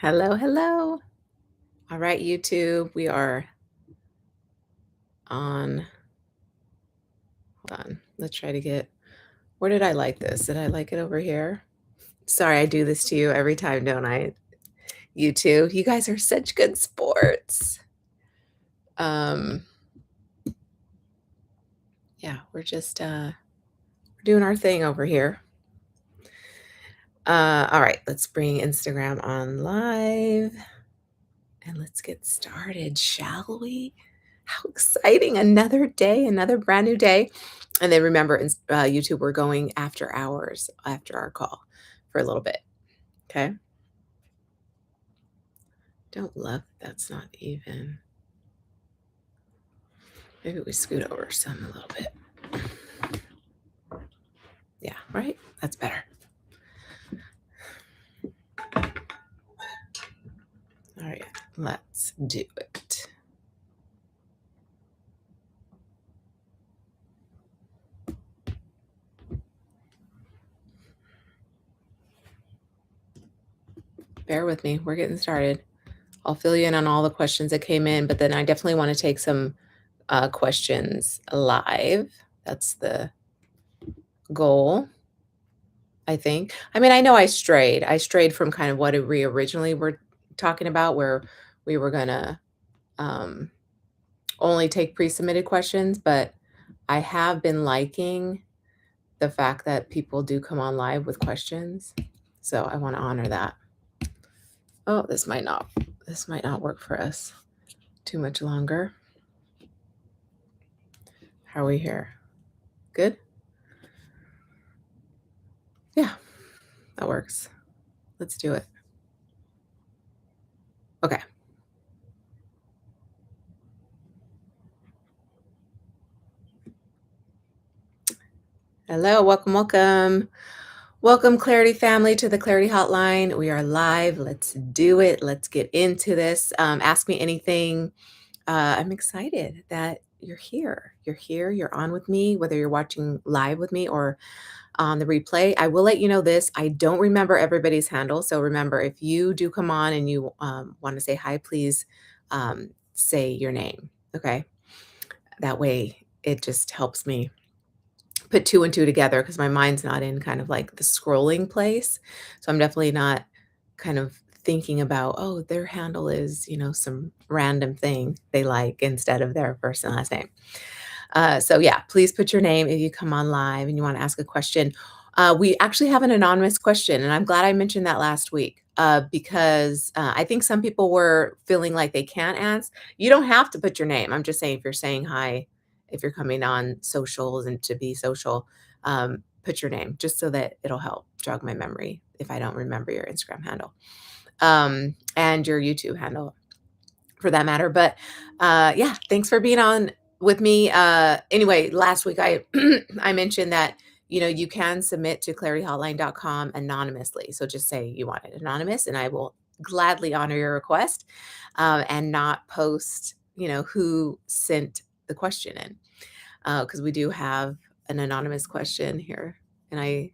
Hello, hello. All right, YouTube, we are on. Hold on. Let's try to get. Where did I like this? Did I like it over here? Sorry, I do this to you every time, don't I? You too. You guys are such good sports. Um, yeah, we're just we're doing our thing over here. All right, let's bring Instagram on live and let's get started, shall we? How exciting. Another day, another brand new day. And then remember, YouTube, we're going after hours after our call for a little bit. Okay. Don't love that's not even. Maybe we scoot over some a little bit. Yeah, right? That's better. All right, let's do it. Bear with me. We're getting started. I'll fill you in on all the questions that came in, but then I definitely want to take some questions live. That's the goal, I think. I mean, I know I strayed. I strayed from kind of what we originally were talking about, where we were gonna um, only take pre-submitted questions, but I have been liking the fact that people do come on live with questions. So I want to honor that. Oh, this might not work for us too much longer. How are we here? Good? Yeah, that works. Let's do it. Okay. Hello, welcome, welcome. Welcome, Clarity family, to the Clarity Hotline. We are live. Let's do it. Let's get into this. Ask me anything. I'm excited that you're here. You're here. You're on with me, whether you're watching live with me or on the replay. I will let you know this. I don't remember everybody's handle. So remember, if you do come on and you want to say hi, please say your name. Okay. That way it just helps me put two and two together because my mind's not in kind of like the scrolling place. So I'm definitely not kind of thinking about, oh, their handle is, some random thing they like instead of their first and last name. So yeah, please put your name if you come on live and you want to ask a question. We actually have an anonymous question, and I'm glad I mentioned that last week because I think some people were feeling like they can't ask. You don't have to put your name. I'm just saying if you're saying hi, if you're coming on socials and to be social, put your name just so that it'll help jog my memory if I don't remember your Instagram handle and your YouTube handle for that matter. But yeah, thanks for being on with me. Anyway, last week I I mentioned that you can submit to clarityhotline.com anonymously. So just say you want it anonymous, and I will gladly honor your request and not post who sent the question in because we do have an anonymous question here. And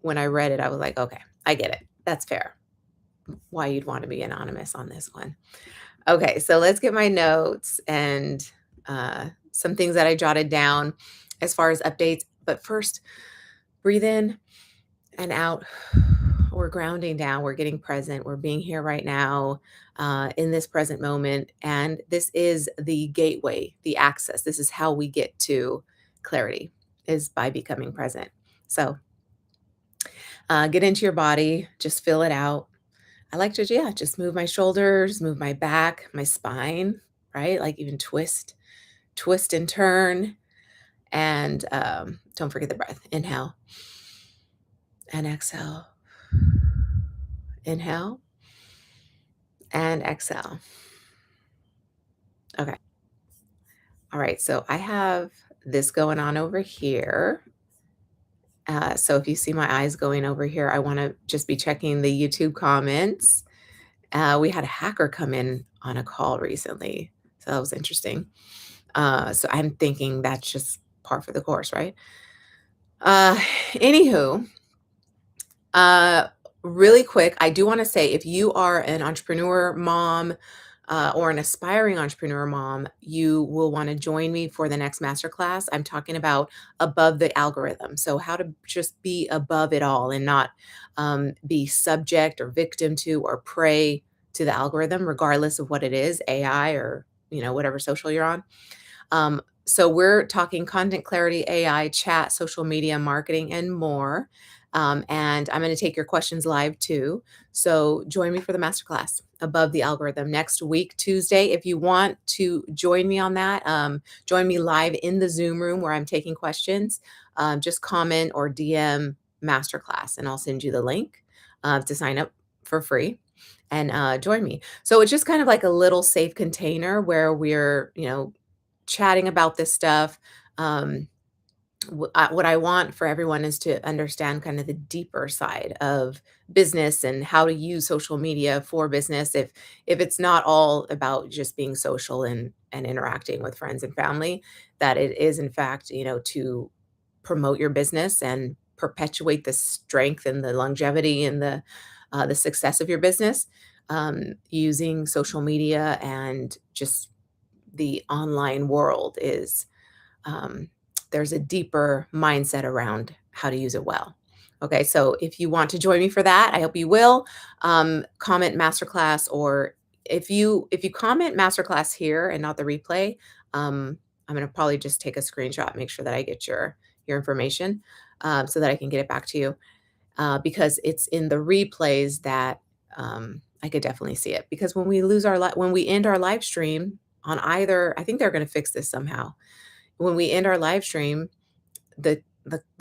when I read it, I was like, okay, I get it. That's fair. Why you'd want to be anonymous on this one. Okay, so let's get my notes and some things that I jotted down as far as updates. But first, breathe in and out. We're grounding down. We're getting present. We're being here right now in this present moment. And this is the gateway, the access. This is how we get to clarity, is by becoming present. So get into your body, just fill it out. I like to, yeah, just move my shoulders, move my back, my spine, right? Like even twist and turn. And don't forget the breath. Inhale and exhale. Inhale and exhale. Okay. All right. So I have this going on over here. So if you see my eyes going over here, I want to just be checking the YouTube comments. We had a hacker come in on a call recently. So that was interesting. So I'm thinking that's just par for the course, right? Uh, Anywho, Really quick, I do wanna say if you are an entrepreneur mom, or an aspiring entrepreneur mom, you will wanna join me for the next masterclass. I'm talking about above the algorithm. So how to just be above it all and not, be subject or victim to or prey to the algorithm, regardless of what it is, AI or, whatever social you're on. So we're talking content clarity, AI, chat, social media, marketing, and more. And I'm going to take your questions live too. So join me for the masterclass above the algorithm next week, Tuesday. If you want to join me on that, join me live in the Zoom room where I'm taking questions. Just comment or DM masterclass, and I'll send you the link to sign up for free and join me. So it's just kind of like a little safe container where we're, chatting about this stuff. Um, what I want for everyone is to understand kind of the deeper side of business and how to use social media for business. If it's not all about just being social and interacting with friends and family, that it is in fact, to promote your business and perpetuate the strength and the longevity and the success of your business using social media and just the online world is um, there's a deeper mindset around how to use it well. Okay, so if you want to join me for that, I hope you will. Comment masterclass, or if you comment masterclass here and not the replay, I'm going to probably just take a screenshot, make sure that I get your information so that I can get it back to you because it's in the replays that I could definitely see it. Because when we end our live stream on either, I think they're going to fix this somehow. When we end our live stream, the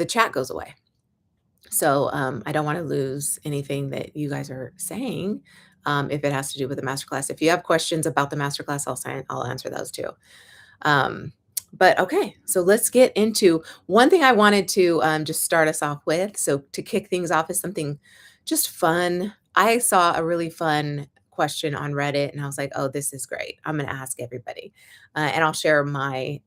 chat goes away. So I don't want to lose anything that you guys are saying. If it has to do with the masterclass, if you have questions about the masterclass, I'll answer those too. Um, but okay, so let's get into one thing I wanted to just start us off with. So to kick things off is something just fun. I saw a really fun question on Reddit and I was like, oh, this is great. I'm going to ask everybody. And I'll share my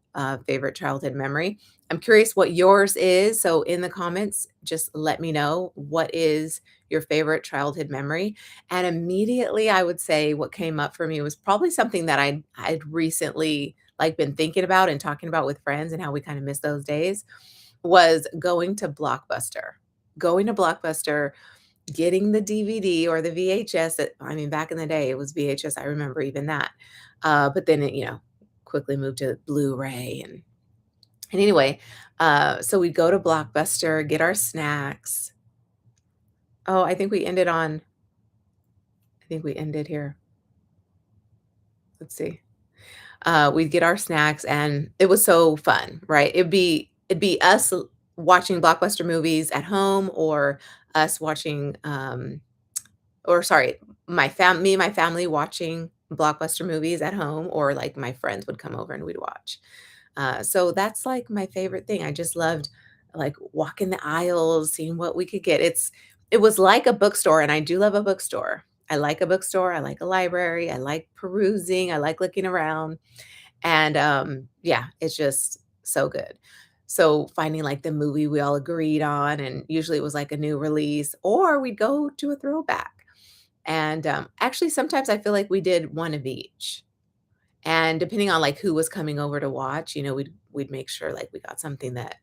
favorite childhood memory. I'm curious what yours is. So in the comments, just let me know what is your favorite childhood memory. And immediately I would say what came up for me was probably something that I'd recently like been thinking about and talking about with friends and how we kind of miss those days was going to Blockbuster. Going to Blockbuster, getting the DVD or the VHS that I mean back in the day it was VHS, I remember even that. But then it, quickly moved to Blu-ray and anyway, so we'd go to Blockbuster, get our snacks. Oh, I think we ended here. Let's see. We'd get our snacks and it was so fun, right? It'd be us watching blockbuster movies at home or us watching or sorry, me and my family watching blockbuster movies at home or like my friends would come over and we'd watch. So that's like my favorite thing. I just loved like walking the aisles, seeing what we could get. It was like a bookstore and I do love a bookstore. I like a bookstore, I like a library, I like perusing, I like looking around. And, yeah, it's just so good. So finding, like, the movie we all agreed on, and usually it was, like, a new release, or we'd go to a throwback. And, actually, sometimes I feel like we did one of each. And depending on, like, who was coming over to watch, we'd make sure, like, we got something that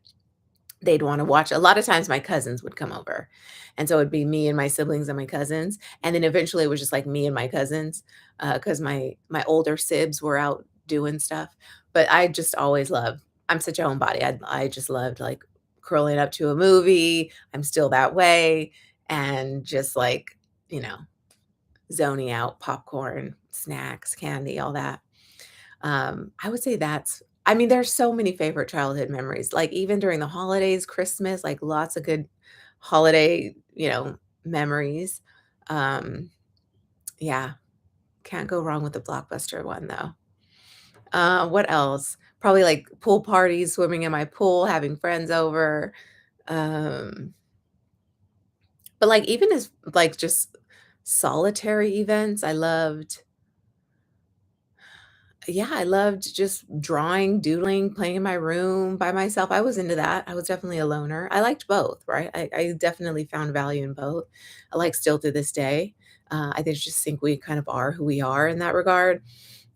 they'd wanna watch. A lot of times my cousins would come over, and so it'd be me and my siblings and my cousins, and then eventually it was just, like, me and my cousins, because my older sibs were out doing stuff, but I just always loved I'm such a homebody, I just loved, like, curling up to a movie, I'm still that way, and just, like, you know, zoning out, popcorn, snacks, candy, all that. I would say I mean, there's so many favorite childhood memories, like, even during the holidays, Christmas, like, lots of good holiday, memories. Um, yeah, can't go wrong with the Blockbuster one, though. What else? Probably, like, pool parties, swimming in my pool, having friends over, um, but, like, even as, like, just solitary events, I loved Yeah, I loved just drawing, doodling, playing in my room by myself. I was into that. I was definitely a loner. I liked both, right? I definitely found value in both. I like still to this day. Just think we kind of are who we are in that regard.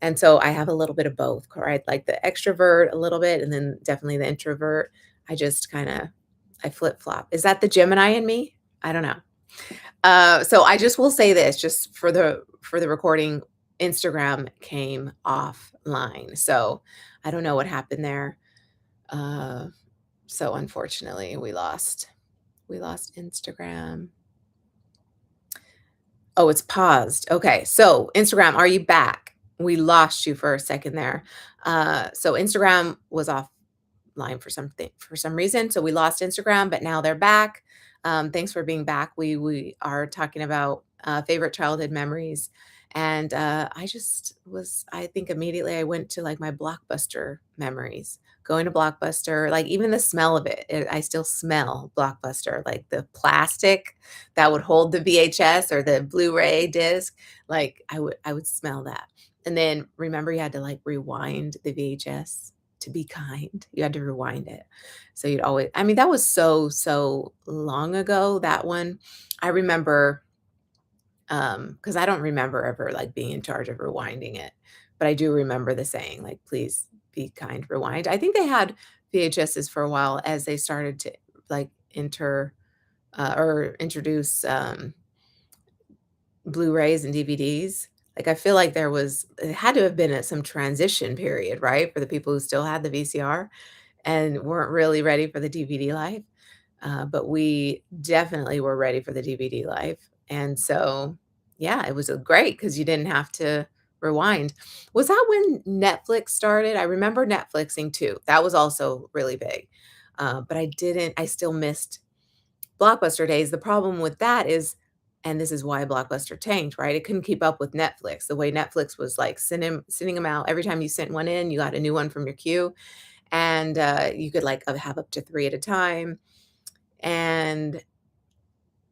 And so I have a little bit of both, right? Like the extrovert a little bit, and then definitely the introvert. I just kind of I flip flop. Is that the Gemini in me? I don't know. So I just will say this, just for the recording, Instagram came offline. So I don't know what happened there. Uh, so unfortunately, we lost Instagram. Oh, it's paused. Okay. So Instagram, are you back? We lost you for a second there. So Instagram was off line for some reason. So we lost Instagram, but now they're back. Thanks for being back. We are talking about favorite childhood memories, and I think immediately I went to like my Blockbuster memories. Going to Blockbuster, like even the smell of I still smell Blockbuster, like the plastic that would hold the VHS or the Blu-ray disc. Like I would smell that. And then remember you had to like rewind the VHS to be kind. You had to rewind it. So you'd always I mean, that was so, so long ago, that one. I remember, because I don't remember ever, like, being in charge of rewinding it, but I do remember the saying, like, "Please be kind, rewind." I think they had VHSs for a while as they started to, like, or introduce, Blu-rays and DVDs. Like, I feel like it had to have been at some transition period, right, for the people who still had the VCR and weren't really ready for the DVD life. But we definitely were ready for the DVD life. And so, yeah, it was great because you didn't have to rewind. Was that when Netflix started? I remember Netflixing too. That was also really big. But I still missed Blockbuster days. The problem with that is, and this is why Blockbuster tanked, right? It couldn't keep up with Netflix. The way Netflix was like sending them out every time you sent one in, you got a new one from your queue, and you could like have up to three at a time. And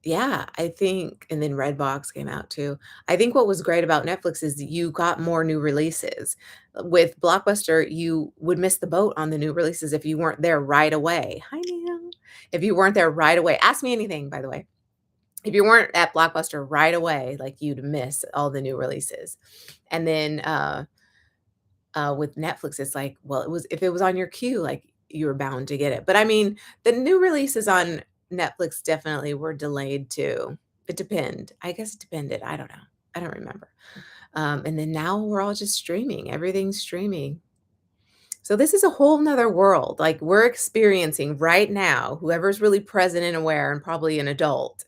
yeah, I think and then Redbox came out too. I think what was great about Netflix is you got more new releases. With Blockbuster, you would miss the boat on the new releases if you weren't there right away. Hi, Neil. If you weren't there right away, ask me anything, by the way. If you weren't at Blockbuster right away, like you'd miss all the new releases. And then with Netflix, it's like, well, if it was on your queue, like you were bound to get it. But I mean, the new releases on Netflix definitely were delayed too. I guess it depended. I don't know. I don't remember. And then now we're all just streaming. Everything's streaming. So this is a whole nother world. Like we're experiencing right now, whoever's really present and aware and probably an adult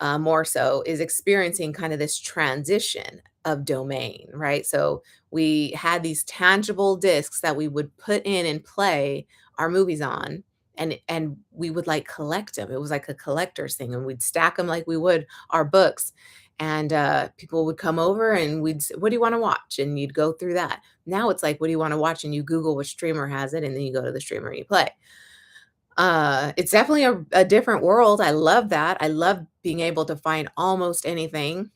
more so, is experiencing kind of this transition of domain, right? So we had these tangible discs that we would put in and play our movies on. And we would like collect them. It was like a collector's thing, and we'd stack them like we would our books. And people would come over, and "What do you want to watch?" And you'd go through that. Now it's like, "What do you want to watch?" And you Google which streamer has it, and then you go to the streamer and you play. It's definitely a different world. I love that. I love being able to find almost anything.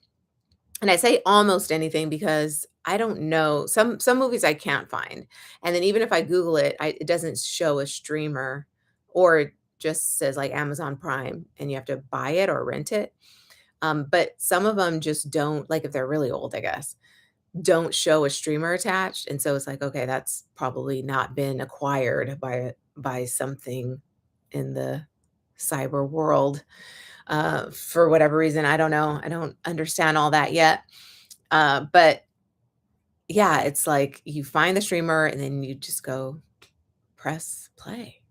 And I say almost anything because I don't know some movies I can't find. And then even if I Google it, it doesn't show a streamer, or it just says like Amazon Prime and you have to buy it or rent it. But some of them just don't, like if they're really old, I guess, don't show a streamer attached. And so it's like, okay, that's probably not been acquired by something in the cyber world, for whatever reason. I don't know. I don't understand all that yet. But yeah, it's like you find the streamer and then you just go press play.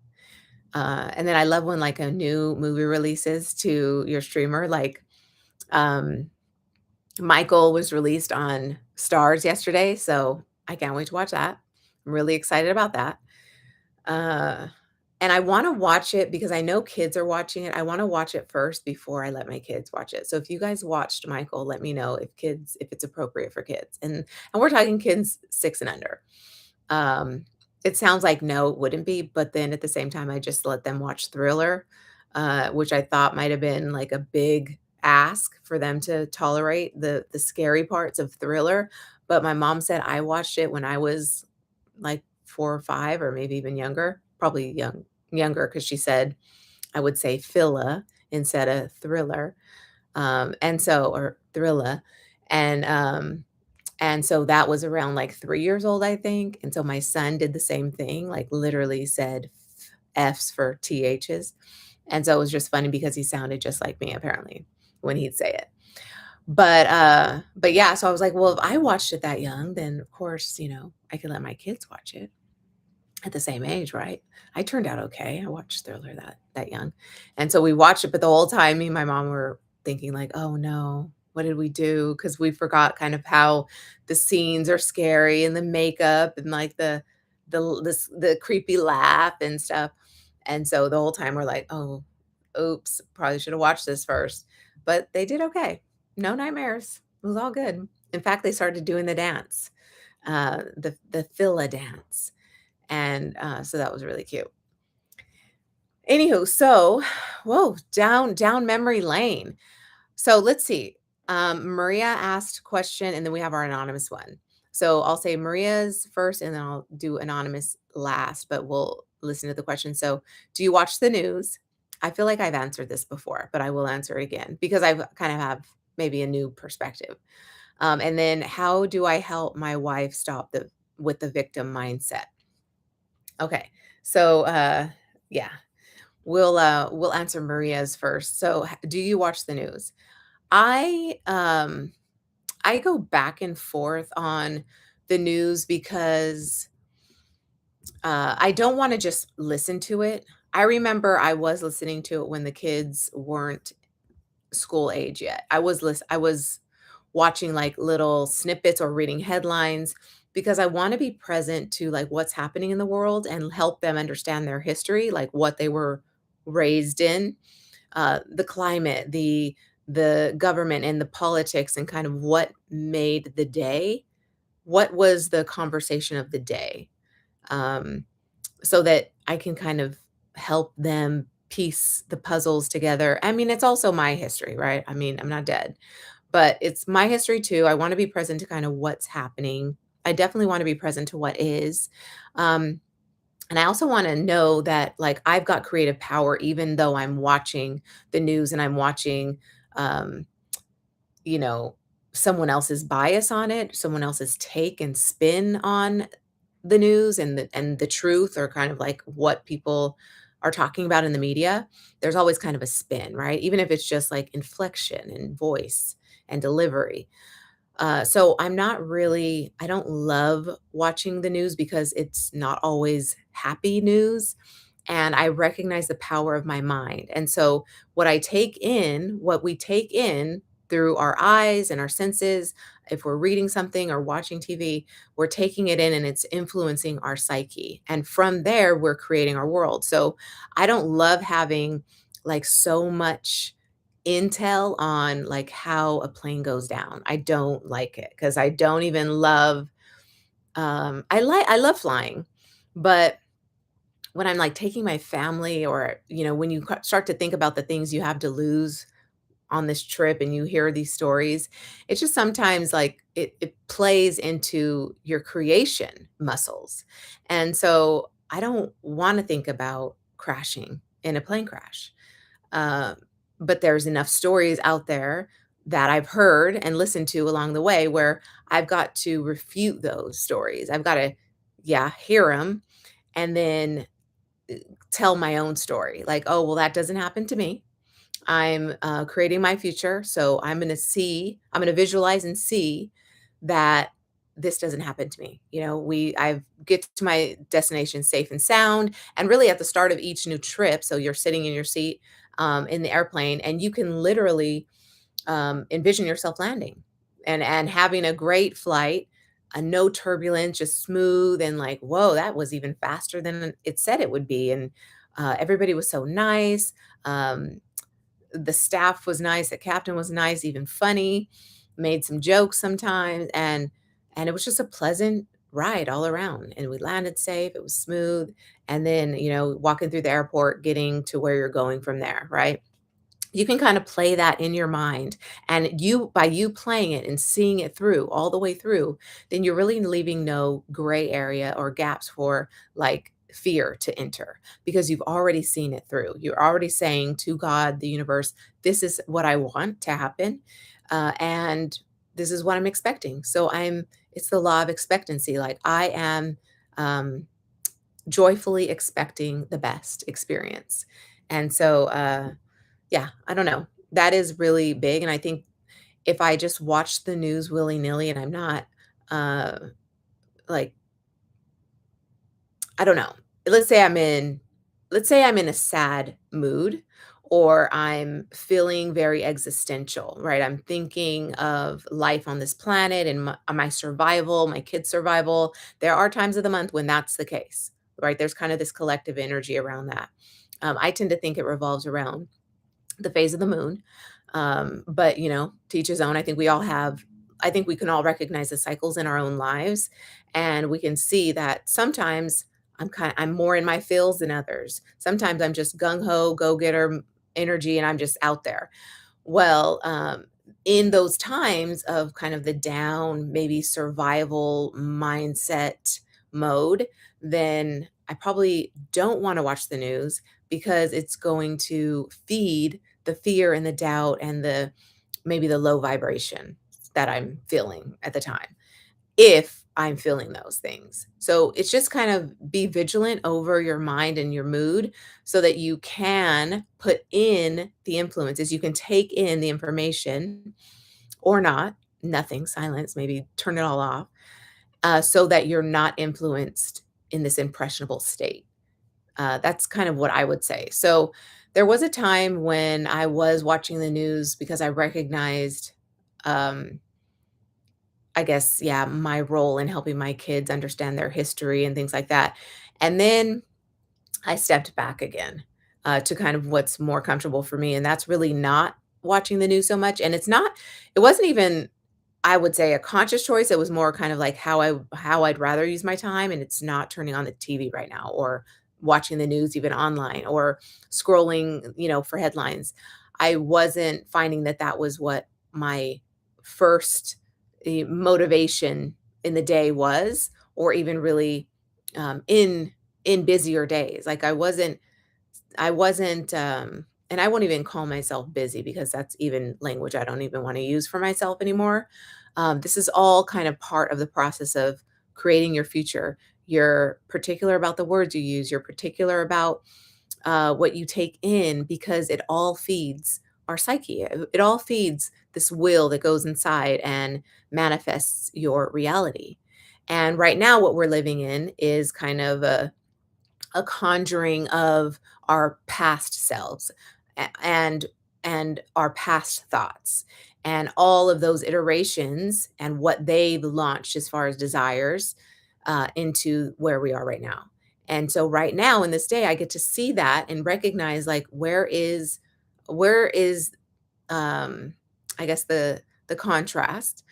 And then I love when like a new movie releases to your streamer. Like um, Michael was released on Stars yesterday, so I can't wait to watch that. I'm really excited about that. Uh, and I wanna watch it because I know kids are watching it. I wanna watch it first before I let my kids watch it. So if you guys watched Michael, let me know if it's appropriate for kids. And we're talking kids 6 and under. Um, it sounds like no, it wouldn't be, but then at the same time, I just let them watch Thriller, which I thought might have been like a big ask for them to tolerate the scary parts of Thriller. but my mom said I watched it when I was like 4 or 5 or maybe even younger, probably younger because she said I would say Phila instead of Thriller, and so or Thrilla, and, um and so that was around like 3 years old, I think, and so my son did the same thing, like, literally said F's for THs, and so it was just funny because he sounded just like me apparently when he'd say it. But yeah, so I was like, "Well, if I watched it that young, then of course, I could let my kids watch it at the same age, right?" I turned out okay. I watched Thriller that young. And so we watched it, but the whole time me and my mom were thinking like, "Oh no, what did we do?" Because we forgot kind of how the scenes are scary and the makeup and like the creepy laugh and stuff. And so the whole time we're like, "Oh, oops, probably should have watched this first." But they did okay. No nightmares. It was all good. In fact, they started doing the dance, the Fila dance. And, so that was really cute. Anywho, so whoa, down memory lane. So let's see. Maria asked question, and then we have our anonymous one. So I'll say Maria's first, and then I'll do anonymous last, but we'll listen to the question. So, do you watch the news? I feel like I've answered this before, but I will answer it again because I kind of have maybe a new perspective. And then, how do I help my wife stop the with the victim mindset? Okay. So, yeah, we'll answer Maria's first. So, do you watch the news? I um I go back and forth on the news because I don't want to just listen to it. I remember I was listening to it when the kids weren't school age yet. I was watching like little snippets or reading headlines because I want to be present to like what's happening in the world and help them understand their history, like what they were raised in, the climate, the government and the politics and kind of what made the day. What was the conversation of the day? Um, so that I can kind of help them piece the puzzles together. I mean, it's also my history, right? I mean, I'm not dead, but it's my history too. I want to be present to kind of what's happening. I definitely want to be present to what is. Um, and I also want to know that like I've got creative power even though I'm watching the news and I'm watching um, you know, someone else's bias on it, someone else's take and spin on the news and the truth or kind of like what people are talking about in the media. There's always kind of a spin, right? Even if it's just like inflection and voice and delivery. So I don't love watching the news because it's not always happy news. And I recognize the power of my mind. And so what we take in through our eyes and our senses, if we're reading something or watching TV, we're taking it in and it's influencing our psyche. And from there, we're creating our world. So I don't love having like so much intel on like how a plane goes down. I don't like it because I don't even love I love flying, but when I'm like taking my family or when you start to think about the things you have to lose on this trip and you hear these stories, it's just sometimes like it plays into your creation muscles. And so I don't want to think about crashing in a plane crash. Um, but there's enough stories out there that I've heard and listened to along the way where I've got to refute those stories. I've got to, yeah, hear them and then tell my own story. Like, oh, well, that doesn't happen to me. I'm creating my future. So I'm going to visualize and see that this doesn't happen to me. I get to my destination safe and sound. And really at the start of each new trip, so you're sitting in your seat in the airplane and you can literally envision yourself landing and having a great flight, no turbulence, just smooth and like, whoa, that was even faster than it said it would be. And everybody was so nice. The staff was nice, the captain was nice, even funny, made some jokes sometimes, and it was just a pleasant ride all around. And we landed safe, it was smooth. And then, walking through the airport, getting to where you're going from there, right? You can kind of play that in your mind, and you by you playing it and seeing it through all the way through, then you're really leaving no gray area or gaps for like fear to enter because you've already seen it through. You're already saying to God, the universe, this is what I want to happen, and this is what I'm expecting. So it's the law of expectancy. Like I am um, joyfully expecting the best experience. And so, yeah, I don't know. That is really big, and I think if I just watch the news willy-nilly and I'm not, uh, like, I don't know. Let's say I'm in let's say I'm in a sad mood or I'm feeling very existential, right? I'm thinking of life on this planet and my survival, my kids' survival. There are times of the month when that's the case, right? There's kind of this collective energy around that. I tend to think it revolves around the phase of the moon. But to each his own. I think we can all recognize the cycles in our own lives. And we can see that sometimes I'm more in my feels than others. Sometimes I'm just gung-ho, go-getter energy and I'm just out there. Well, in those times of kind of the down, maybe survival mindset mode, then I probably don't want to watch the news because it's going to feed the fear and the doubt and the maybe the low vibration that I'm feeling at the time if I'm feeling those things. So it's just kind of be vigilant over your mind and your mood so that you can put in the influences. You can take in the information or not, nothing, silence, maybe turn it all off, so that you're not influenced in this impressionable state. That's kind of what I would say. So there was a time when I was watching the news because I recognized, um, I guess, yeah, my role in helping my kids understand their history and things like that. And then I stepped back again to kind of what's more comfortable for me. And that's really not watching the news so much. And it wasn't even, I would say, a conscious choice. It was more kind of like how I'd rather use my time, and it's not turning on the TV right now or watching the news even online or scrolling, for headlines. I wasn't finding that that was what my first motivation in the day was, or even really in busier days. Like I wasn't, and I won't even call myself busy because that's even language I don't even want to use for myself anymore. This is all kind of part of the process of creating your future. You're particular about the words you use. You're particular about what you take in because it all feeds our psyche. It all feeds this will that goes inside and manifests your reality. And right now, what we're living in is kind of a conjuring of our past selves and our past thoughts and all of those iterations and what they've launched as far as desires into where we are right now. And so right now in this day I get to see that and recognize like where is um, I guess the contrast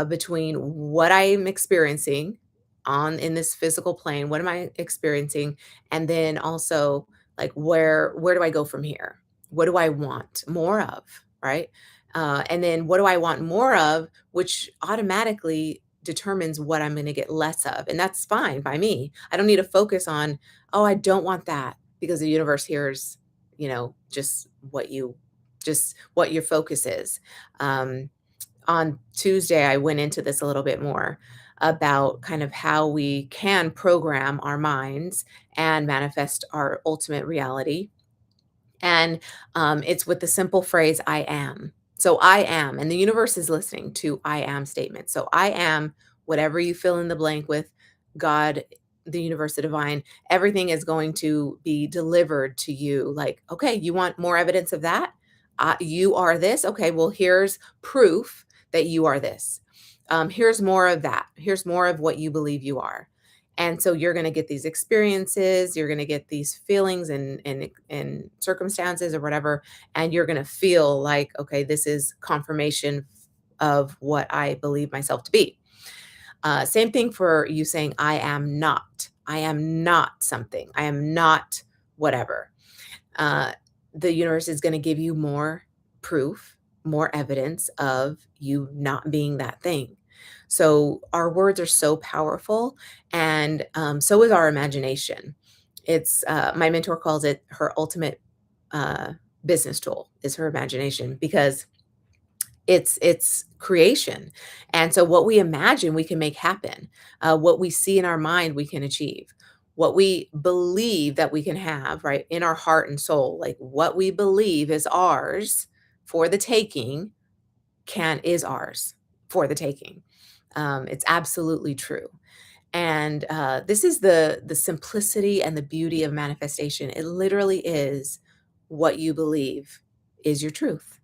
between what I'm experiencing on in this physical plane. What am I experiencing? And then also like where do I go from here? What do I want more of? Right. And then what do I want more of, which automatically determines what I'm going to get less of. And that's fine by me. I don't need to focus on, oh, I don't want that because the universe hears, just what your focus is. Um, on Tuesday, I went into this a little bit more about kind of how we can program our minds and manifest our ultimate reality. And it's with the simple phrase, I am. So I am, and the universe is listening to I am statements. So I am whatever you fill in the blank with God, the universe, the divine, everything is going to be delivered to you. Like, okay, you want more evidence of that? You are this. Okay, well, here's proof that you are this. Here's more of that. Here's more of what you believe you are. And so you're going to get these experiences, you're going to get these feelings and circumstances or whatever, and you're going to feel like, okay, this is confirmation of what I believe myself to be. Same thing for you saying, I am not. I am not something. I am not whatever. Uh, the universe is going to give you more proof, more evidence of you not being that thing. So our words are so powerful, and so is our imagination. It's my mentor calls it her ultimate uh, business tool is her imagination, because it's creation. And so what we imagine, we can make happen. What we see in our mind, we can achieve. What we believe that we can have, right, in our heart and soul, like what we believe is ours for the taking, can is ours for the taking. It's absolutely true. And this is the simplicity and the beauty of manifestation. It literally is what you believe is your truth.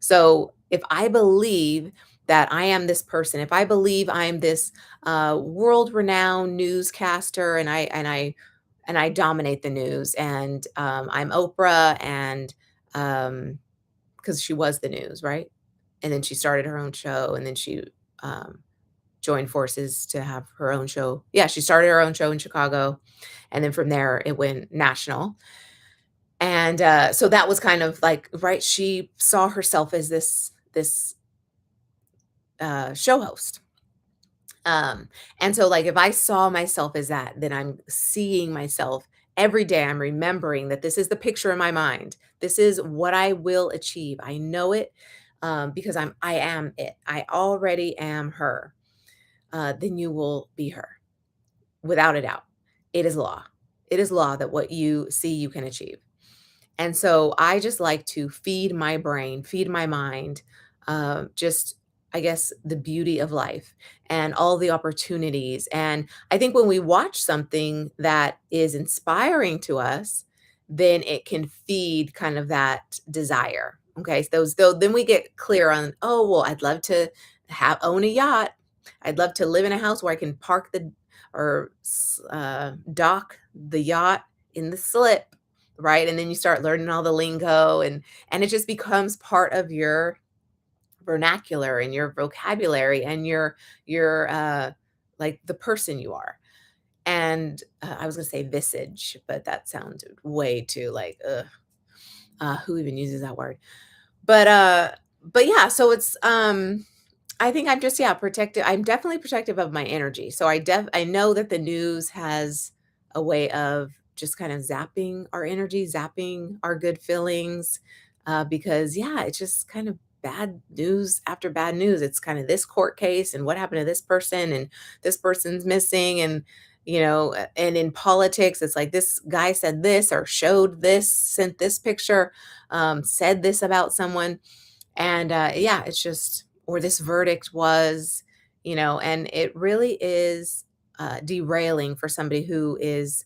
So if I believe that I am this person, if I believe I'm this world-renowned newscaster, and I dominate the news, and I'm Oprah, and because she was the news, right? And then she started her own show, and then she um, joined forces to have her own show. Yeah, she started her own show in Chicago, and then from there it went national. And so that was kind of like, right, she saw herself as this show host. Um, and so, like, if I saw myself as that, then I'm seeing myself every day. I'm remembering that this is the picture in my mind. This is what I will achieve. I know it, because I am it. I already am her. Then you will be her without a doubt. It is law. It is law that what you see, you can achieve. And so I just like to feed my brain, feed my mind, just, I guess, the beauty of life and all the opportunities. And I think when we watch something that is inspiring to us, then it can feed kind of that desire. Okay. So those, though, then we get clear on, oh, well, I'd love to own a yacht. I'd love to live in a house where I can park the or dock the yacht in the slip, right? And then you start learning all the lingo, and it just becomes part of your vernacular and your vocabulary and your like the person you are. And I was gonna say visage, but that sounded way too like ugh, who even uses that word? But yeah, so it's I think I'm just, yeah, protective. I'm definitely protective of my energy. So I know that the news has a way of just kind of zapping our energy, zapping our good feelings, because yeah, it's just kind of bad news after bad news. It's kind of this court case and what happened to this person, and this person's missing, and and in politics, it's like this guy said this or showed this, sent this picture, said this about someone, and yeah, it's just, or this verdict was, and it really is derailing for somebody who is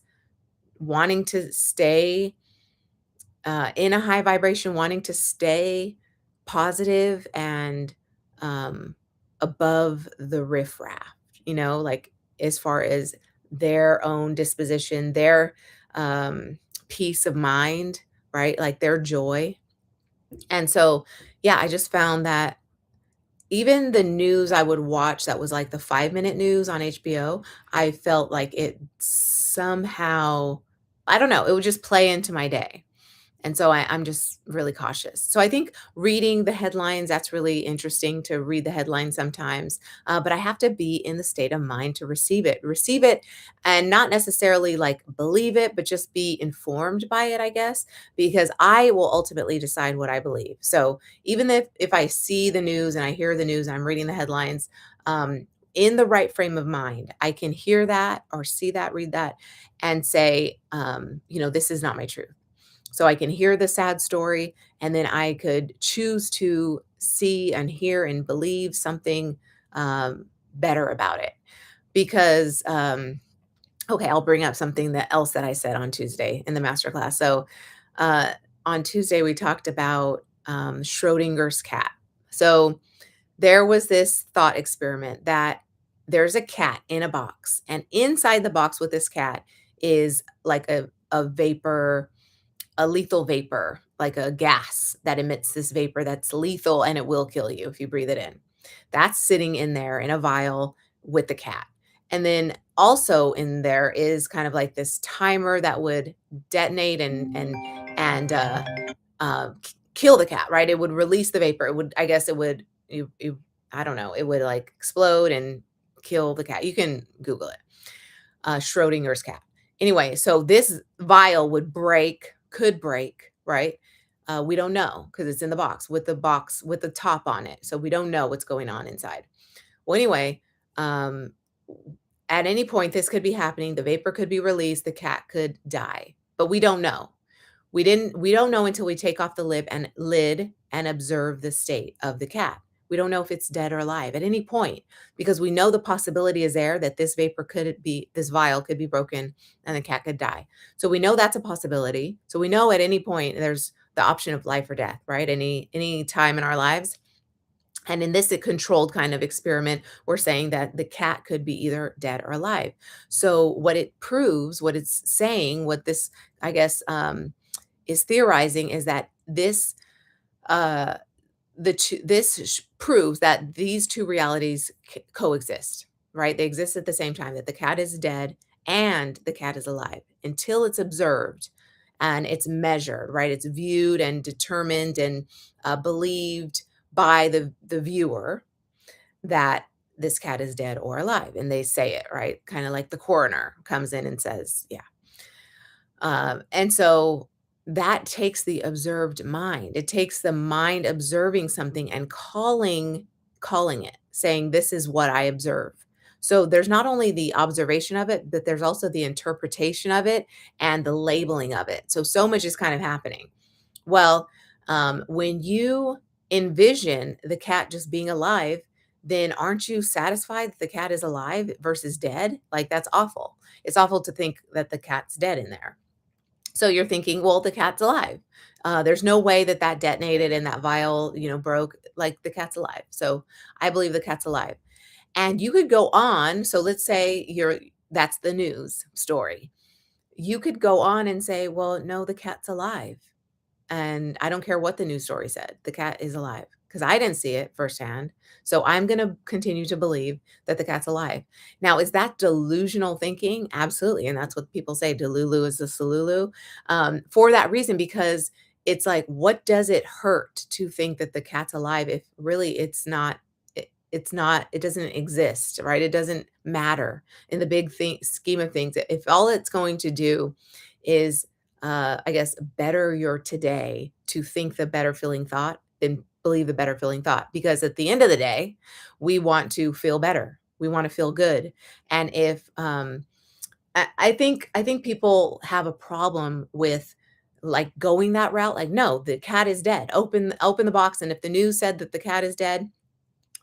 wanting to stay in a high vibration, wanting to stay positive and um, above the riffraff, like as far as their own disposition, their um, peace of mind, right? Like their joy. And so, yeah, I just found that even the news I would watch that was like the 5-minute news on HBO, I felt like it somehow, I don't know, it would just play into my day. And so I'm just really cautious. So I think reading the headlines, that's really interesting to read the headlines sometimes. But I have to be in the state of mind to receive it, and not necessarily like believe it, but just be informed by it, I guess, because I will ultimately decide what I believe. So even if I see the news and I hear the news and I'm reading the headlines, in the right frame of mind, I can hear that or see that, read that, and say, this is not my truth. So I can hear the sad story, and then I could choose to see and hear and believe something better about it. Because, okay, I'll bring up something that else that I said on Tuesday in the masterclass. So uh, on Tuesday, we talked about Schrodinger's cat. So there was this thought experiment that there's a cat in a box, and inside the box with this cat is like a vapor, a lethal vapor, like a gas that emits this vapor that's lethal, and it will kill you if you breathe it in. That's sitting in there in a vial with the cat. And then also in there is kind of like this timer that would detonate and and kill the cat, right? It would release the vapor. It would, I guess, it would. I don't know. It would like explode and kill the cat. You can Google it. Schrodinger's cat. Anyway, so this vial could break, right? We don't know because it's in the box with the top on it. So we don't know what's going on inside. Well, anyway, um, at any point, this could be happening. The vapor could be released. The cat could die, but we don't know. We don't know until we take off the lid and observe the state of the cat. We don't know if it's dead or alive at any point because we know the possibility is there that this vial could be broken and the cat could die. So we know that's a possibility. So we know at any point there's the option of life or death, right? Any time in our lives. And in this controlled kind of experiment, we're saying that the cat could be either dead or alive. So what it proves, what it's saying, what this, I guess, is theorizing is that uh, proves that these two realities coexist, right? They exist at the same time, that the cat is dead and the cat is alive until it's observed and it's measured, right? It's viewed and determined and believed by the viewer that this cat is dead or alive. And they say it, right? Kind of like the coroner comes in and says, yeah. And so that takes the observed mind. It takes the mind observing something and calling it, saying, this is what I observe. So there's not only the observation of it, but there's also the interpretation of it and the labeling of it. So much is kind of happening. Well, when you envision the cat just being alive, then aren't you satisfied that the cat is alive versus dead? Like, that's awful. It's awful to think that the cat's dead in there. So you're thinking, well, the cat's alive. There's no way that that detonated and that vial, broke. Like, the cat's alive. So I believe the cat's alive. And you could go on. So let's say that's the news story. You could go on and say, well, no, the cat's alive. And I don't care what the news story said. The cat is alive because I didn't see it firsthand. So I'm going to continue to believe that the cat's alive. Now, is that delusional thinking? Absolutely. And that's what people say. Delulu is the solulu, for that reason, because it's like, what does it hurt to think that the cat's alive if really it doesn't exist, right? It doesn't matter in the scheme of things. If all it's going to do is I guess, better your today to think the better feeling thought, then believe the better feeling thought. Because at the end of the day, we want to feel better. We want to feel good. And if I think people have a problem with like going that route. Like, no, the cat is dead. Open the box, and if the news said that the cat is dead,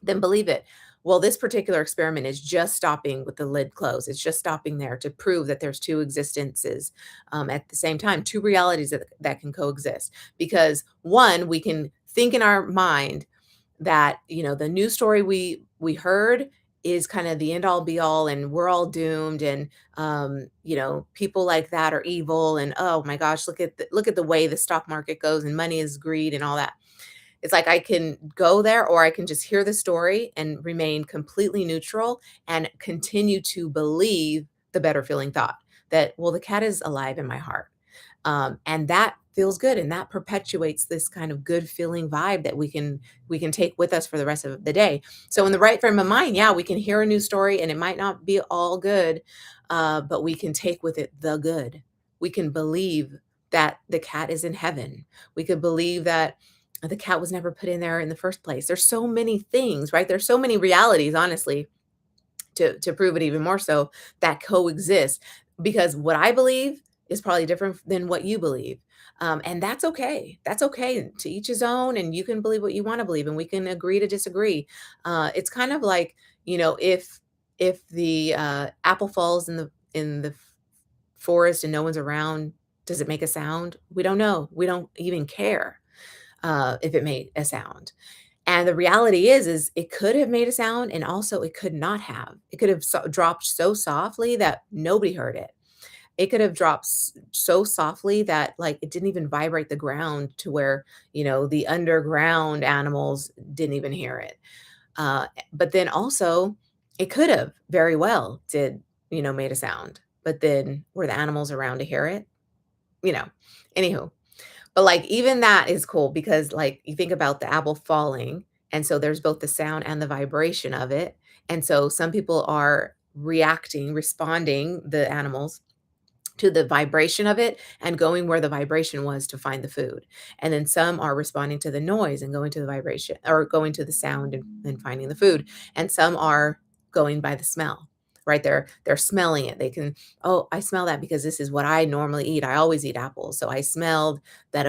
then believe it. Well, this particular experiment is just stopping with the lid closed. It's just stopping there to prove that there's two existences at the same time, two realities that can coexist. Because one, we can think in our mind that the news story we heard is kind of the end all be all, and we're all doomed, and people like that are evil, and oh my gosh, look at the way the stock market goes, and money is greed and all that. It's like I can go there or I can just hear the story and remain completely neutral and continue to believe the better feeling thought that, well, the cat is alive in my heart. And that feels good, and that perpetuates this kind of good feeling vibe that we can take with us for the rest of the day. So in the right frame of mind, yeah, we can hear a new story and it might not be all good, but we can take with it the good. We can believe that the cat is in heaven. We could believe that the cat was never put in there in the first place. There's so many things, right? There's so many realities, honestly, to prove it even more so, that coexist. Because what I believe is probably different than what you believe. And that's okay. That's okay. To each his own, and you can believe what you want to believe, and we can agree to disagree. It's kind of like, if the apple falls in the forest and no one's around, does it make a sound? We don't know. We don't even care if it made a sound. And the reality is it could have made a sound, and also it could not have. It could have dropped so softly that nobody heard it. It could have dropped so softly that like it didn't even vibrate the ground to where, the underground animals didn't even hear it. But then also it could have very well made a sound. But then were the animals around to hear it? You know, Anywho. But, like, even that is cool because, like, you think about the apple falling, and so there's both the sound and the vibration of it, and so some people are responding, the animals, to the vibration of it and going where the vibration was to find the food. And then some are responding to the noise and going to the vibration or going to the sound and finding the food. And some are going by the smell. Right, they're smelling it. They can, oh, I smell that because this is what I normally eat. I always eat apples, so I smelled that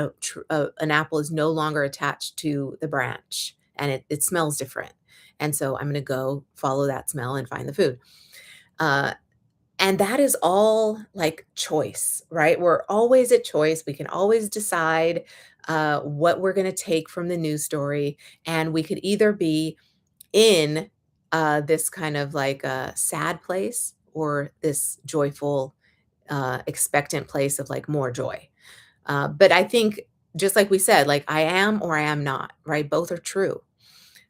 an apple is no longer attached to the branch, and it smells different. And so I'm going to go follow that smell and find the food. Uh, and that is all like choice, right? We're always at choice. We can always decide what we're going to take from the news story. And we could either be in this kind of like sad place or this joyful, expectant place of like more joy. But I think, just like we said, like I am or I am not, right? Both are true.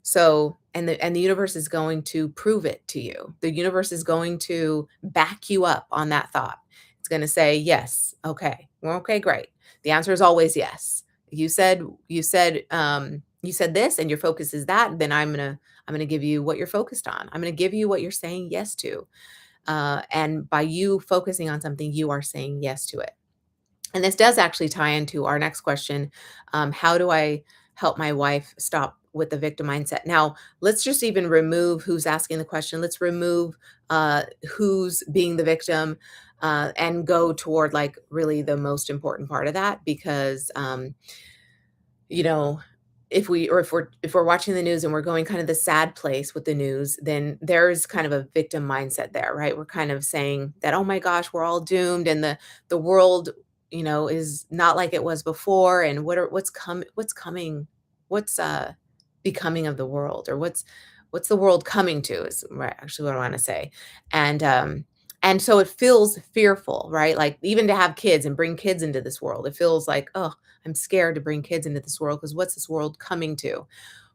So, and the universe is going to prove it to you. The universe is going to back you up on that thought. It's going to say, "Yes, okay. Well, okay, great." The answer is always yes. You said this and your focus is that, then I'm going to give you what you're focused on. I'm going to give you what you're saying yes to. And by you focusing on something, you are saying yes to it. And this does actually tie into our next question. How do I help my wife stop with the victim mindset? Now, let's just even remove who's asking the question. Let's remove who's being the victim and go toward like really the most important part of that because you know, if we're watching the news and we're going kind of the sad place with the news, then there's kind of a victim mindset there, right? We're kind of saying that, oh my gosh, we're all doomed and the world, is not like it was before. And what's coming, what's becoming of the world, or what's the world coming to is actually what I want to say. And so it feels fearful, right? Like even to have kids and bring kids into this world, it feels like, oh, I'm scared to bring kids into this world because what's this world coming to?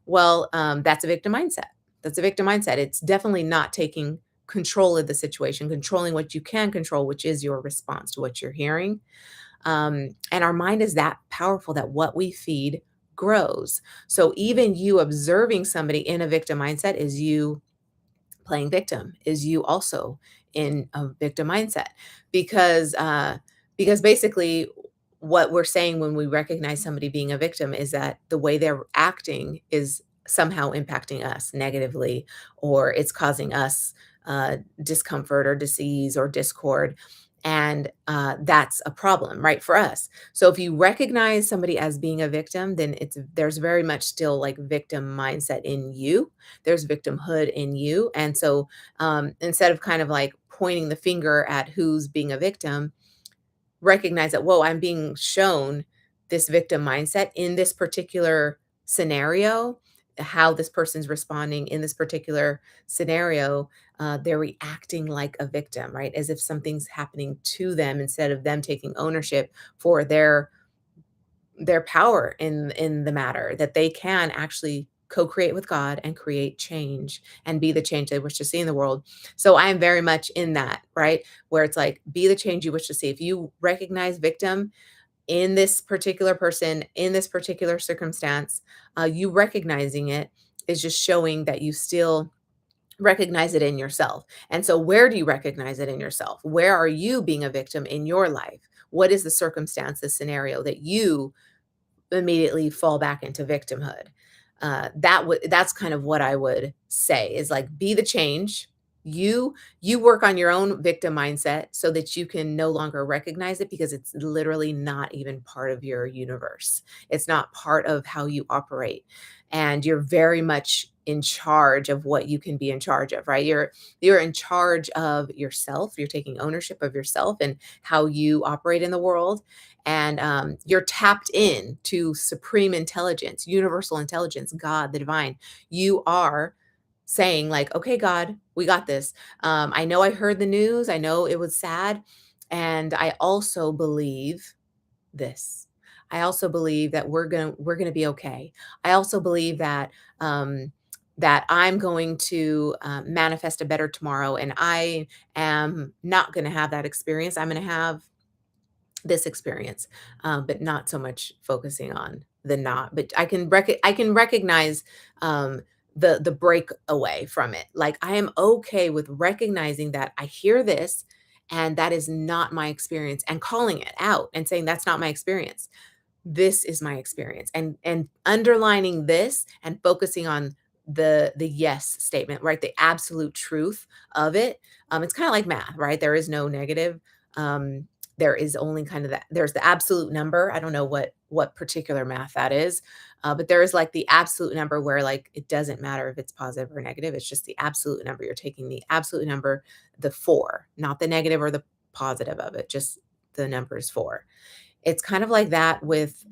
Well, that's a victim mindset. That's a victim mindset. It's definitely not taking control of the situation, controlling what you can control, which is your response to what you're hearing. And our mind is that powerful that what we feed grows. So even you observing somebody in a victim mindset is you playing victim, is you also in a victim mindset because because basically what we're saying when we recognize somebody being a victim is that the way they're acting is somehow impacting us negatively, or it's causing us discomfort or disease or discord, and that's a problem, right, for us. So if you recognize somebody as being a victim, then there's very much still like victim mindset in you, there's victimhood in you. And so instead of kind of like pointing the finger at who's being a victim, recognize that, whoa, I'm being shown this victim mindset in this particular scenario, how this person's responding in this particular scenario. They're reacting like a victim, right? As if something's happening to them instead of them taking ownership for their power in the matter, that they can actually co-create with God and create change and be the change they wish to see in the world. So I am very much in that, right? Where it's like be the change you wish to see. If you recognize victim in this particular person, in this particular circumstance, you recognizing it is just showing that you still recognize it in yourself. And so where do you recognize it in yourself? Where are you being a victim in your life? What is the circumstance, the scenario that you immediately fall back into victimhood? That's kind of what I would say is like be the change. You work on your own victim mindset so that you can no longer recognize it because it's literally not even part of your universe. It's not part of how you operate. And you're very much in charge of what you can be in charge of, right? You're in charge of yourself. You're taking ownership of yourself and how you operate in the world, and you're tapped in to supreme intelligence, universal intelligence, God, the divine. You are saying like, okay, God, we got this. I know I heard the news, I know it was sad, and I also believe this. I also believe that we're gonna be okay. I also believe that that I'm going to manifest a better tomorrow, and I am not going to have that experience. I'm going to have this experience, but not so much focusing on the not. But I can recognize um, the break away from it. Like I am okay with recognizing that I hear this, and that is not my experience, and calling it out and saying that's not my experience. This is my experience, and underlining this and focusing on the yes statement, right? The absolute truth of it. It's kind of like math, right? There is no negative. um there is only kind of that, there's the absolute number. I don't know what particular math that is, but there is like the absolute number where like it doesn't matter if it's positive or negative. It's just the absolute number. You're taking the absolute number, the four, not the negative or the positive of it, just the number is four. It's kind of like that with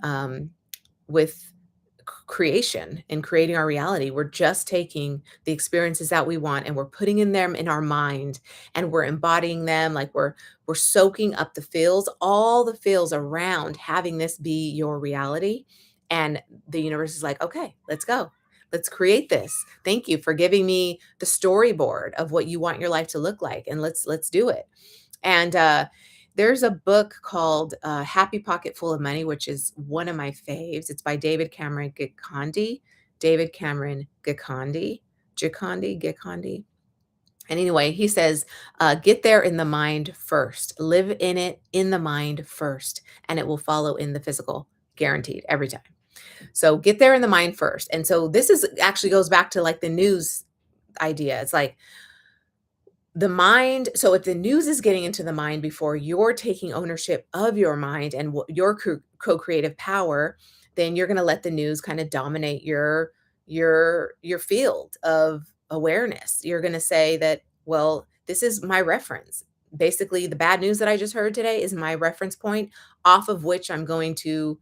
creation and creating our reality. We're just taking the experiences that we want and we're putting in them in our mind, and we're embodying them, like we're soaking up the feels, all the feels around having this be your reality. And the universe is like, okay, let's go. Let's create this. Thank you for giving me the storyboard of what you want your life to look like, and let's do it. And there's a book called Happy Pocket Full of Money, which is one of my faves. It's by David Cameron Gikandi. David Cameron Gikandi. Gikandi. And anyway, he says, get there in the mind first. Live in it in the mind first, and it will follow in the physical, guaranteed every time. So get there in the mind first. And so this is actually goes back to like the news idea. It's like, the mind, so if the news is getting into the mind before you're taking ownership of your mind and your co-creative power, then you're going to let the news kind of dominate your field of awareness. You're going to say that, well, this is my reference. Basically, the bad news that I just heard today is my reference point off of which I'm going to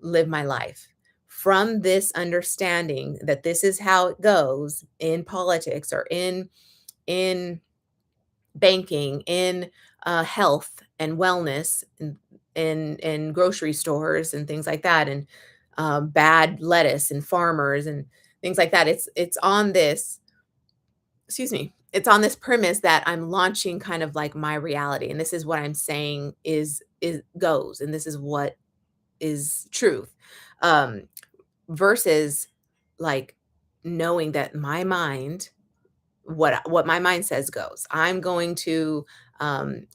live my life. From this understanding that this is how it goes in politics or in banking, in health and wellness, in grocery stores and things like that, and bad lettuce and farmers and things like that. It's on this, excuse me, it's on this premise that I'm launching kind of like my reality, and this is what I'm saying is goes, and this is what is truth, um, versus like knowing that my mind, what my mind says goes. I'm going to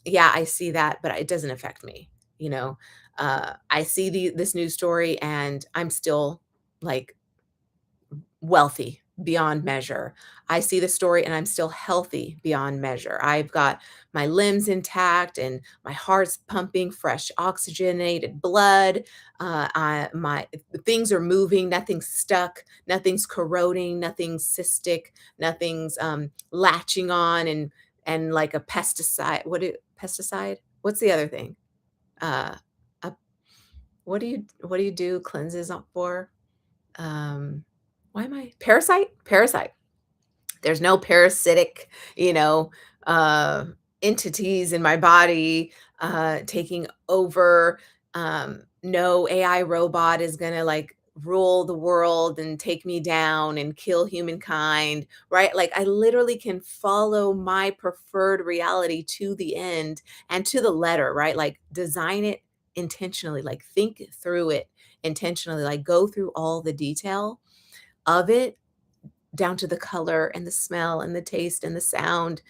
yeah, I see that, but it doesn't affect me, you know. I see this news story and I'm still like wealthy beyond measure. I see the story and I'm still healthy beyond measure. I've got my limbs intact and my heart's pumping fresh oxygenated blood. My things are moving, nothing's stuck, nothing's corroding, nothing's cystic, nothing's latching on and like a pesticide. Pesticide? What's the other thing? Uh, a, what do you do cleanses up for? Um, why am I parasite? Parasite. There's no parasitic, you know, uh, entities in my body taking over. No AI robot is gonna like rule the world and take me down and kill humankind, right? Like I literally can follow my preferred reality to the end and to the letter, right? Like design it intentionally, like think through it intentionally, like go through all the detail of it, down to the color and the smell and the taste and the sound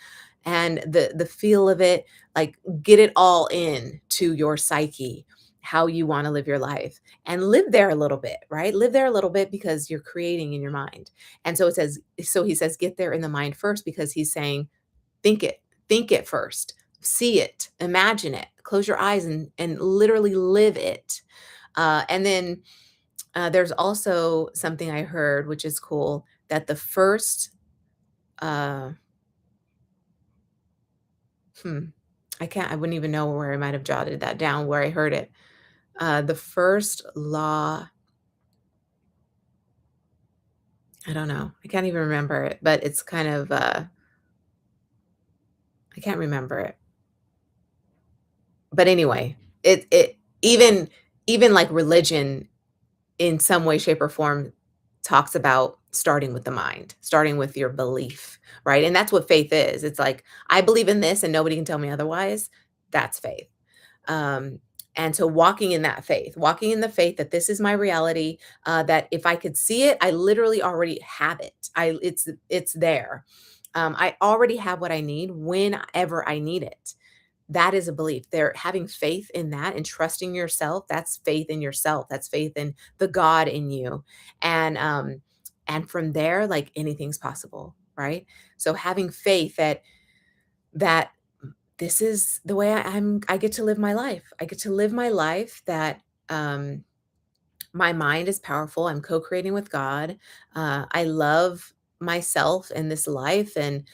and the feel of it, like get it all in to your psyche, how you want to live your life, and live there a little bit, right? Live there a little bit because you're creating in your mind. And so it says, so he says get there in the mind first, because he's saying think it, think it first, see it, imagine it, close your eyes and literally live it. And then there's also something I heard, which is cool, that the first, uh, hmm, I wouldn't even know where I might have jotted that down, where I heard it. The first law, I don't know. I can't even remember it, but it's kind of, I can't remember it. But anyway, it even like religion in some way, shape, or form talks about starting with the mind, starting with your belief, right? And that's what faith is. It's like, I believe in this and nobody can tell me otherwise. That's faith. Um, And so walking in that faith, walking in the faith that this is my reality, that if I could see it, I literally already have it. It's there. I already have what I need whenever I need it. That is a belief. They're having faith in that and trusting yourself. That's faith in yourself. That's faith in the God in you. And from there, like anything's possible, right? So having faith that this is the way I get to live my life. I get to live my life that um my mind is powerful. I'm co-creating with God. I love myself in this life. And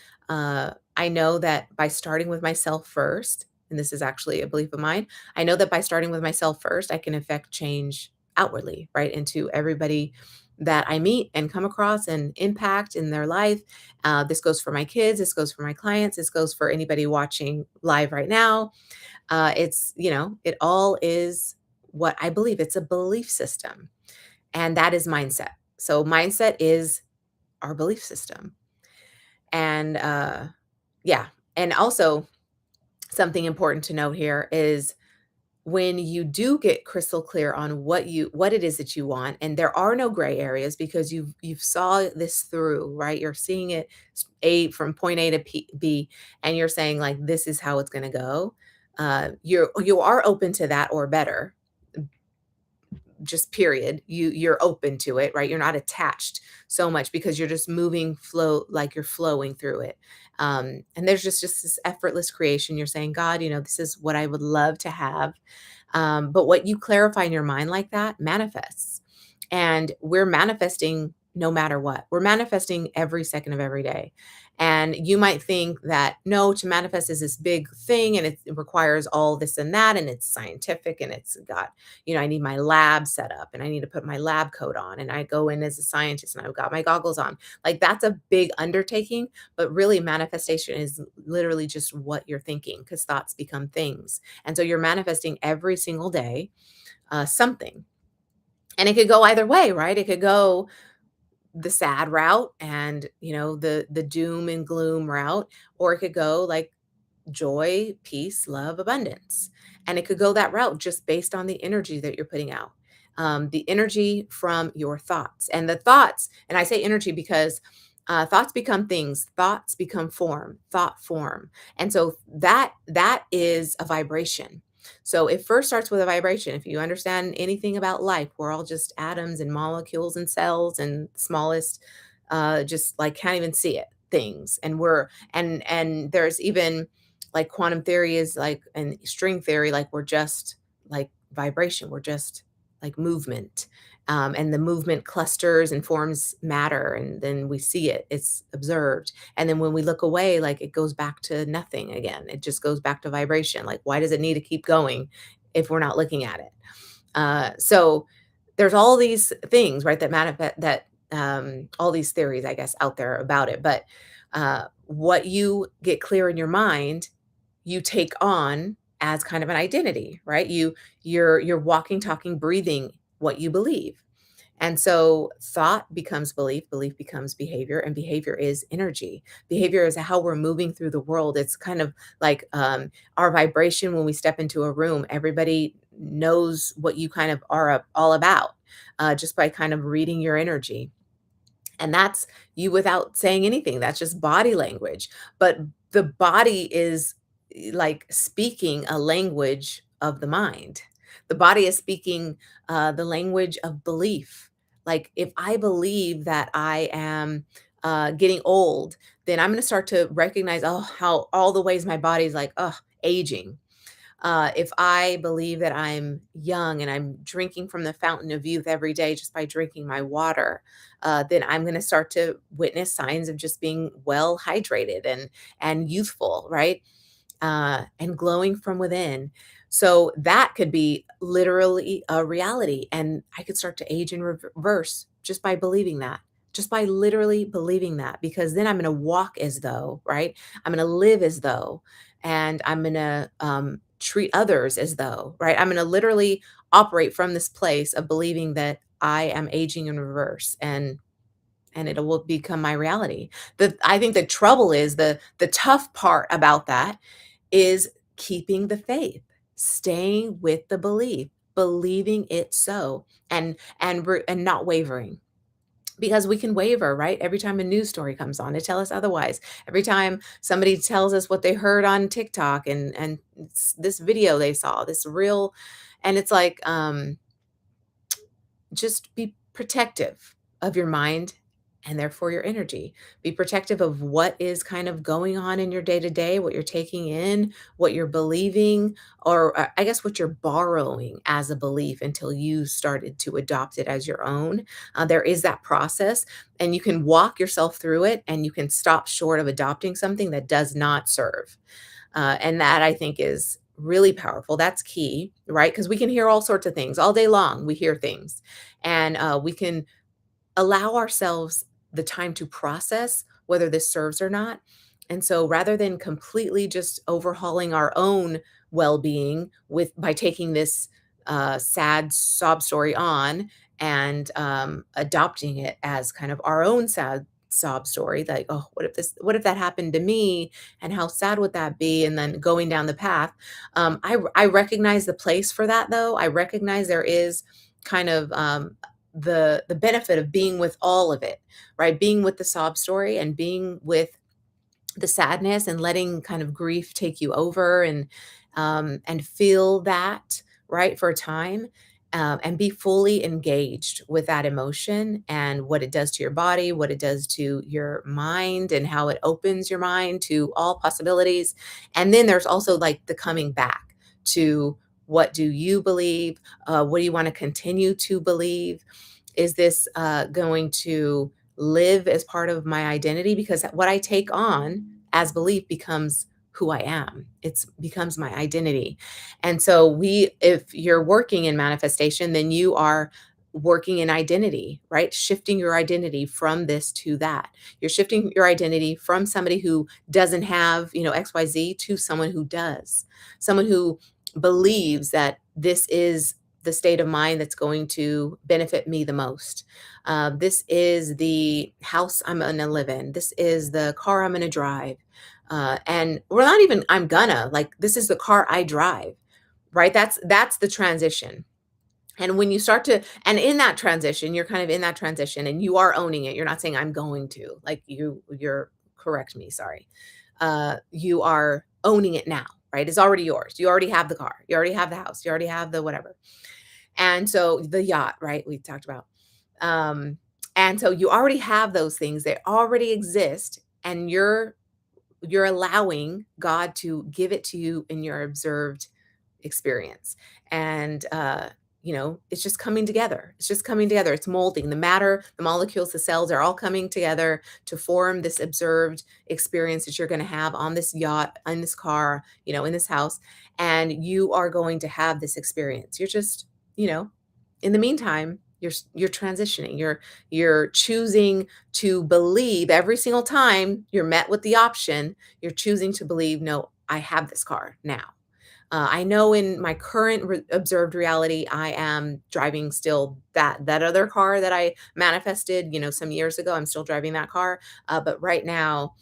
I know that by starting with myself first, and this is actually a belief of mine, I know that by starting with myself first, I can affect change outwardly, right? Into everybody that I meet and come across and impact in their life. This goes for my kids. This goes for my clients. This goes for anybody watching live right now. It all is what I believe. It's a belief system, and that is mindset. So mindset is our belief system. And yeah, and also something important to note here is when you do get crystal clear on what it is that you want, and there are no gray areas because you've saw this through, right? You're seeing it a from point A to B, and you're saying like this is how it's going to go. You are open to that or better, just period. You're open to it, right? You're not attached so much because you're just moving flow, like you're flowing through it. And there's just this effortless creation. You're saying, God, this is what I would love to have. But what you clarify in your mind like that manifests. And we're manifesting no matter what. We're manifesting every second of every day. And you might think that no, to manifest is this big thing and it requires all this and that, and it's scientific and it's got, I need my lab set up and I need to put my lab coat on and I go in as a scientist and I've got my goggles on. Like that's a big undertaking, but really manifestation is literally just what you're thinking because thoughts become things. And so you're manifesting every single day something. And it could go either way, right? It could go the sad route and, the doom and gloom route, or it could go like joy, peace, love, abundance. And it could go that route just based on the energy that you're putting out. The energy from your thoughts and the thoughts. And I say energy because thoughts become things, thoughts become form, thought form. And so that is a vibration. So it first starts with a vibration. If you understand anything about life, we're all just atoms and molecules and cells and smallest, just like can't even see it things. And there's even like quantum theory is like, and string theory, like we're just like vibration. We're just like movement. And the movement clusters and forms matter, and then we see it, it's observed. And then when we look away, like it goes back to nothing again. It just goes back to vibration. Like, why does it need to keep going if we're not looking at it? So there's all these things, right, that manifest that all these theories, I guess, out there about it. But what you get clear in your mind, you take on as kind of an identity, right? You're walking, talking, breathing what you believe. And so thought becomes belief, belief becomes behavior, and behavior is energy. Behavior is how we're moving through the world. It's kind of like our vibration when we step into a room. Everybody knows what you kind of are all about just by kind of reading your energy. And that's you without saying anything. That's just body language. But the body is like speaking a language of the mind. The body is speaking the language of belief. Like if I believe that I am getting old, then I'm going to start to recognize, oh, how all the ways my body's like, oh, aging. If I believe that I'm young and I'm drinking from the fountain of youth every day just by drinking my water, then I'm going to start to witness signs of just being well hydrated and youthful, right? And glowing from within. So that could be literally a reality, and I could start to age in reverse just by believing that. Just by literally believing that, because then I'm going to walk as though, right? I'm going to live as though, and I'm going to treat others as though, right? I'm going to literally operate from this place of believing that I am aging in reverse, and it will become my reality. I think the trouble is the tough part about that is keeping the faith. staying with the belief, believing it so, and not wavering, because we can waver, right? Every time a news story comes on to tell us otherwise, every time somebody tells us what they heard on TikTok, and this video they saw, this real, and it's like, just be protective of your mind and therefore your energy. Be protective of what is kind of going on in your day to day, what you're taking in, what you're believing, or I guess what you're borrowing as a belief until you started to adopt it as your own. There is that process, and you can walk yourself through it, and you can stop short of adopting something that does not serve. And that, I think, is really powerful. That's key, right? Because we can hear all sorts of things all day long. We hear things, and we can allow ourselves the time to process whether this serves or not. And so rather than completely just overhauling our own well-being with by taking this sad sob story on and adopting it as kind of our own sad sob story, like, oh, what if that happened to me, and how sad would that be, and then going down the path. I recognize the place for that, though. I recognize there is kind of the benefit of being with all of it, right? Being with the sob story and being with the sadness and letting kind of grief take you over, and feel that, right, for a time, and be fully engaged with that emotion and what it does to your body, what it does to your mind, and how it opens your mind to all possibilities. And then there's also like the coming back to, what do you believe? What do you want to continue to believe? Is this going to live as part of my identity? Because what I take on as belief becomes who I am. It's becomes my identity. And so if you're working in manifestation, then you are working in identity, right? Shifting your identity from this to that. You're shifting your identity from somebody who doesn't have, XYZ, to someone who does. Someone who believes that this is the state of mind that's going to benefit me the most. This is the house I'm going to live in. This is the car I'm going to drive. And we're not even, I'm gonna, like, this is the car I drive, right? That's the transition. And when you start to, and in that transition, you're kind of in that transition and you are owning it. You're not saying I'm going to, like, you're correct me, sorry. You are owning it now, right? It's already yours. You already have the car. You already have the house. You already have the whatever. And so the yacht, right? We talked about. Um, and so you already have those things. They already exist, and you're allowing God to give it to you in your observed experience. And it's just coming together. It's just coming together. It's molding. The matter, the molecules, the cells are all coming together to form this observed experience that you're going to have on this yacht, in this car, in this house. And you are going to have this experience. You're just, in the meantime, you're transitioning. You're choosing to believe every single time you're met with the option. You're choosing to believe, no, I have this car now. I know in my current observed reality, I am driving still that other car that I manifested, some years ago. I'm still driving that car, but right now,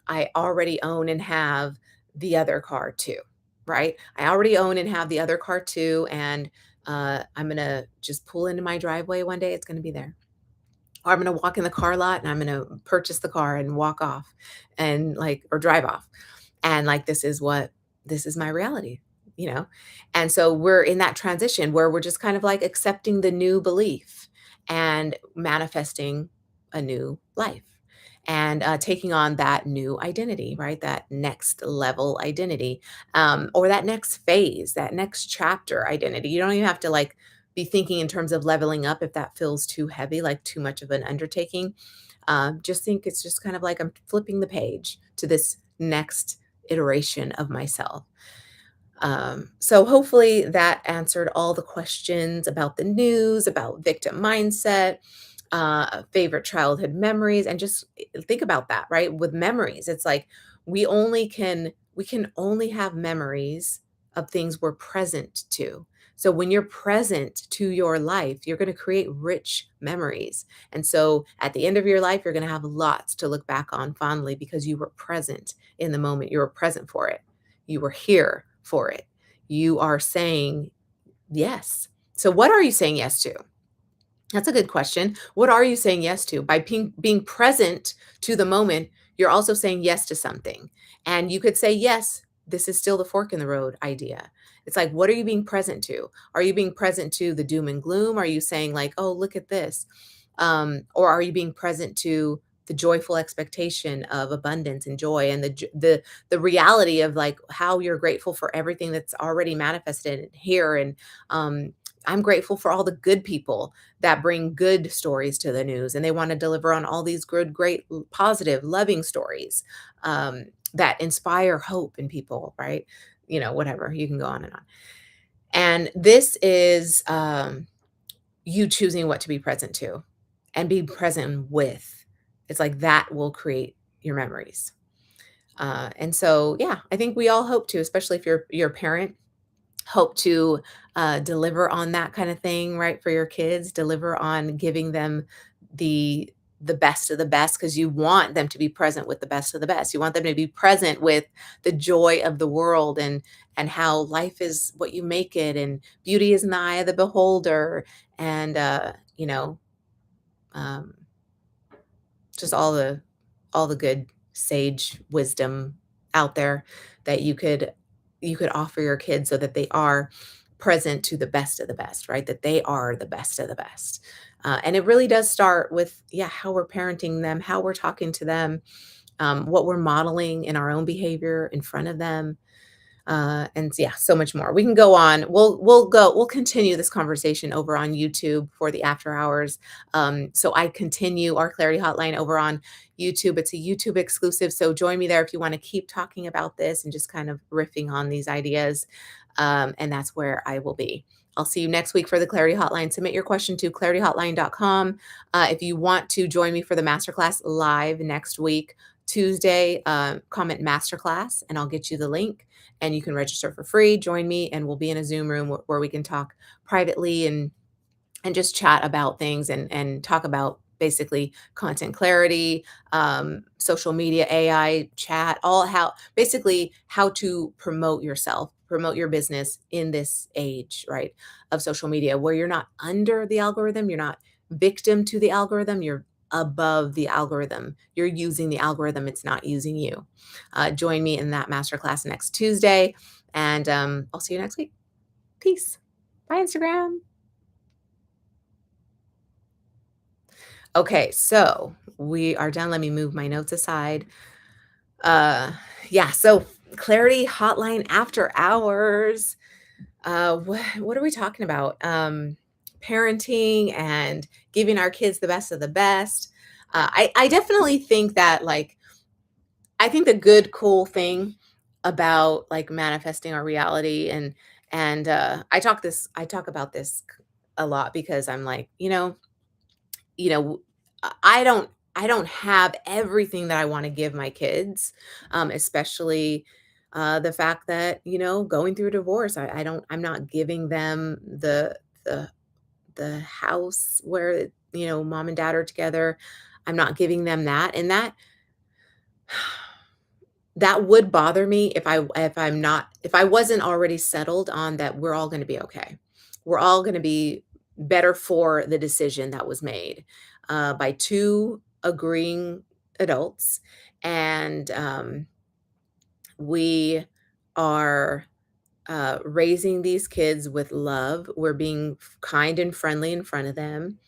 I already own and have the other car too. Right? I already own and have the other car too, and I'm gonna just pull into my driveway one day. It's gonna be there, or I'm gonna walk in the car lot and I'm gonna purchase the car and walk off, and like, or drive off. And like, this is my reality, you know? And so we're in that transition where we're just kind of like accepting the new belief and manifesting a new life, and taking on that new identity, right? That next level identity, or that next phase, that next chapter identity. You don't even have to like be thinking in terms of leveling up if that feels too heavy, like too much of an undertaking. Just think it's just kind of like I'm flipping the page to this next iteration of myself. So hopefully that answered all the questions about the news, about victim mindset, favorite childhood memories, and just think about that, right? With memories, it's like we can only have memories of things we're present to. So when you're present to your life, you're going to create rich memories. And so at the end of your life, you're going to have lots to look back on fondly because you were present in the moment. You were present for it. You were here for it. you are saying yes. So what are you saying yes to? That's a good question. What are you saying yes to? By being present to the moment, you're also saying yes to something. And you could say, yes, this is still the fork in the road idea. It's like, what are you being present to? Are you being present to the doom and gloom? Are you saying, like, oh, look at this? Or are you being present to the joyful expectation of abundance and joy and the reality of like how you're grateful for everything that's already manifested here and I'm grateful for all the good people that bring good stories to the news and they want to deliver on all these good, great, positive, loving stories that inspire hope in people, right? You know, whatever, you can go on and on. And this is you choosing what to be present to and be present with. It's like that will create your memories. And so, yeah, I think we all hope to, especially if you're a parent, hope to deliver on that kind of thing, right? For your kids, deliver on giving them the best of the best because you want them to be present with the best of the best. You want them to be present with the joy of the world and how life is what you make it and beauty is in the eye of the beholder and you know um, just all the good sage wisdom out there that you could offer your kids so that they are present to the best of the best, right? That they are the best of the best. And it really does start with, yeah, how we're parenting them, how we're talking to them, what we're modeling in our own behavior in front of them, and yeah, so much more. We can go on. We'll continue this conversation over on YouTube for the after hours. So I continue our Clarity Hotline over on YouTube. It's a YouTube exclusive, so join me there if you want to keep talking about this and just kind of riffing on these ideas. And that's where I will be. I'll see you next week for the Clarity Hotline. Submit your question to clarityhotline.com. If you want to join me for the masterclass live next week, Tuesday, comment masterclass, and I'll get you the link and you can register for free. Join me, and we'll be in a Zoom room where we can talk privately and just chat about things and talk about basically content clarity, social media, AI, chat, all how basically how to promote yourself, promote your business in this age, right, of social media where you're not under the algorithm, you're not victim to the algorithm, you're above the algorithm. You're using the algorithm, it's not using you. Join me in that masterclass next Tuesday, and I'll see you next week. Peace. Bye, Instagram. Okay, so we are done. Let me move my notes aside. Uh yeah, so clarity hotline after hours. What are we talking about? Parenting and giving our kids the best of the best. I definitely think that like I think the good cool thing about like manifesting our reality and I talk about this a lot because I'm like, you know, I don't have everything that I wanna give my kids, especially, the fact that, going through a divorce, I'm not giving them the the house where, mom and dad are together. I'm not giving them that, and that would bother me if I wasn't already settled on that we're all gonna be okay. We're all gonna be better for the decision that was made, by 2 agreeing adults, and, we are, raising these kids with love. We're being kind and friendly in front of them,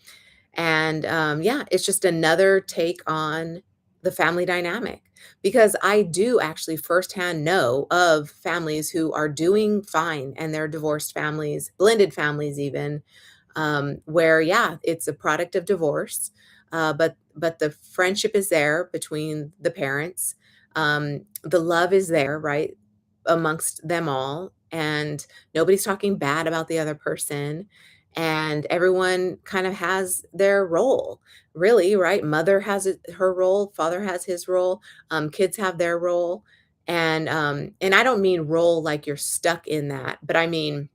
and, yeah, it's just another take on the family dynamic because I do actually firsthand know of families who are doing fine and they're divorced families, blended families even, where, yeah, it's a product of divorce, but the friendship is there between the parents. The love is there, right, amongst them all, and nobody's talking bad about the other person and everyone kind of has their role really, right? Mother has her role, father has his role, kids have their role, and I don't mean role like you're stuck in that, but I mean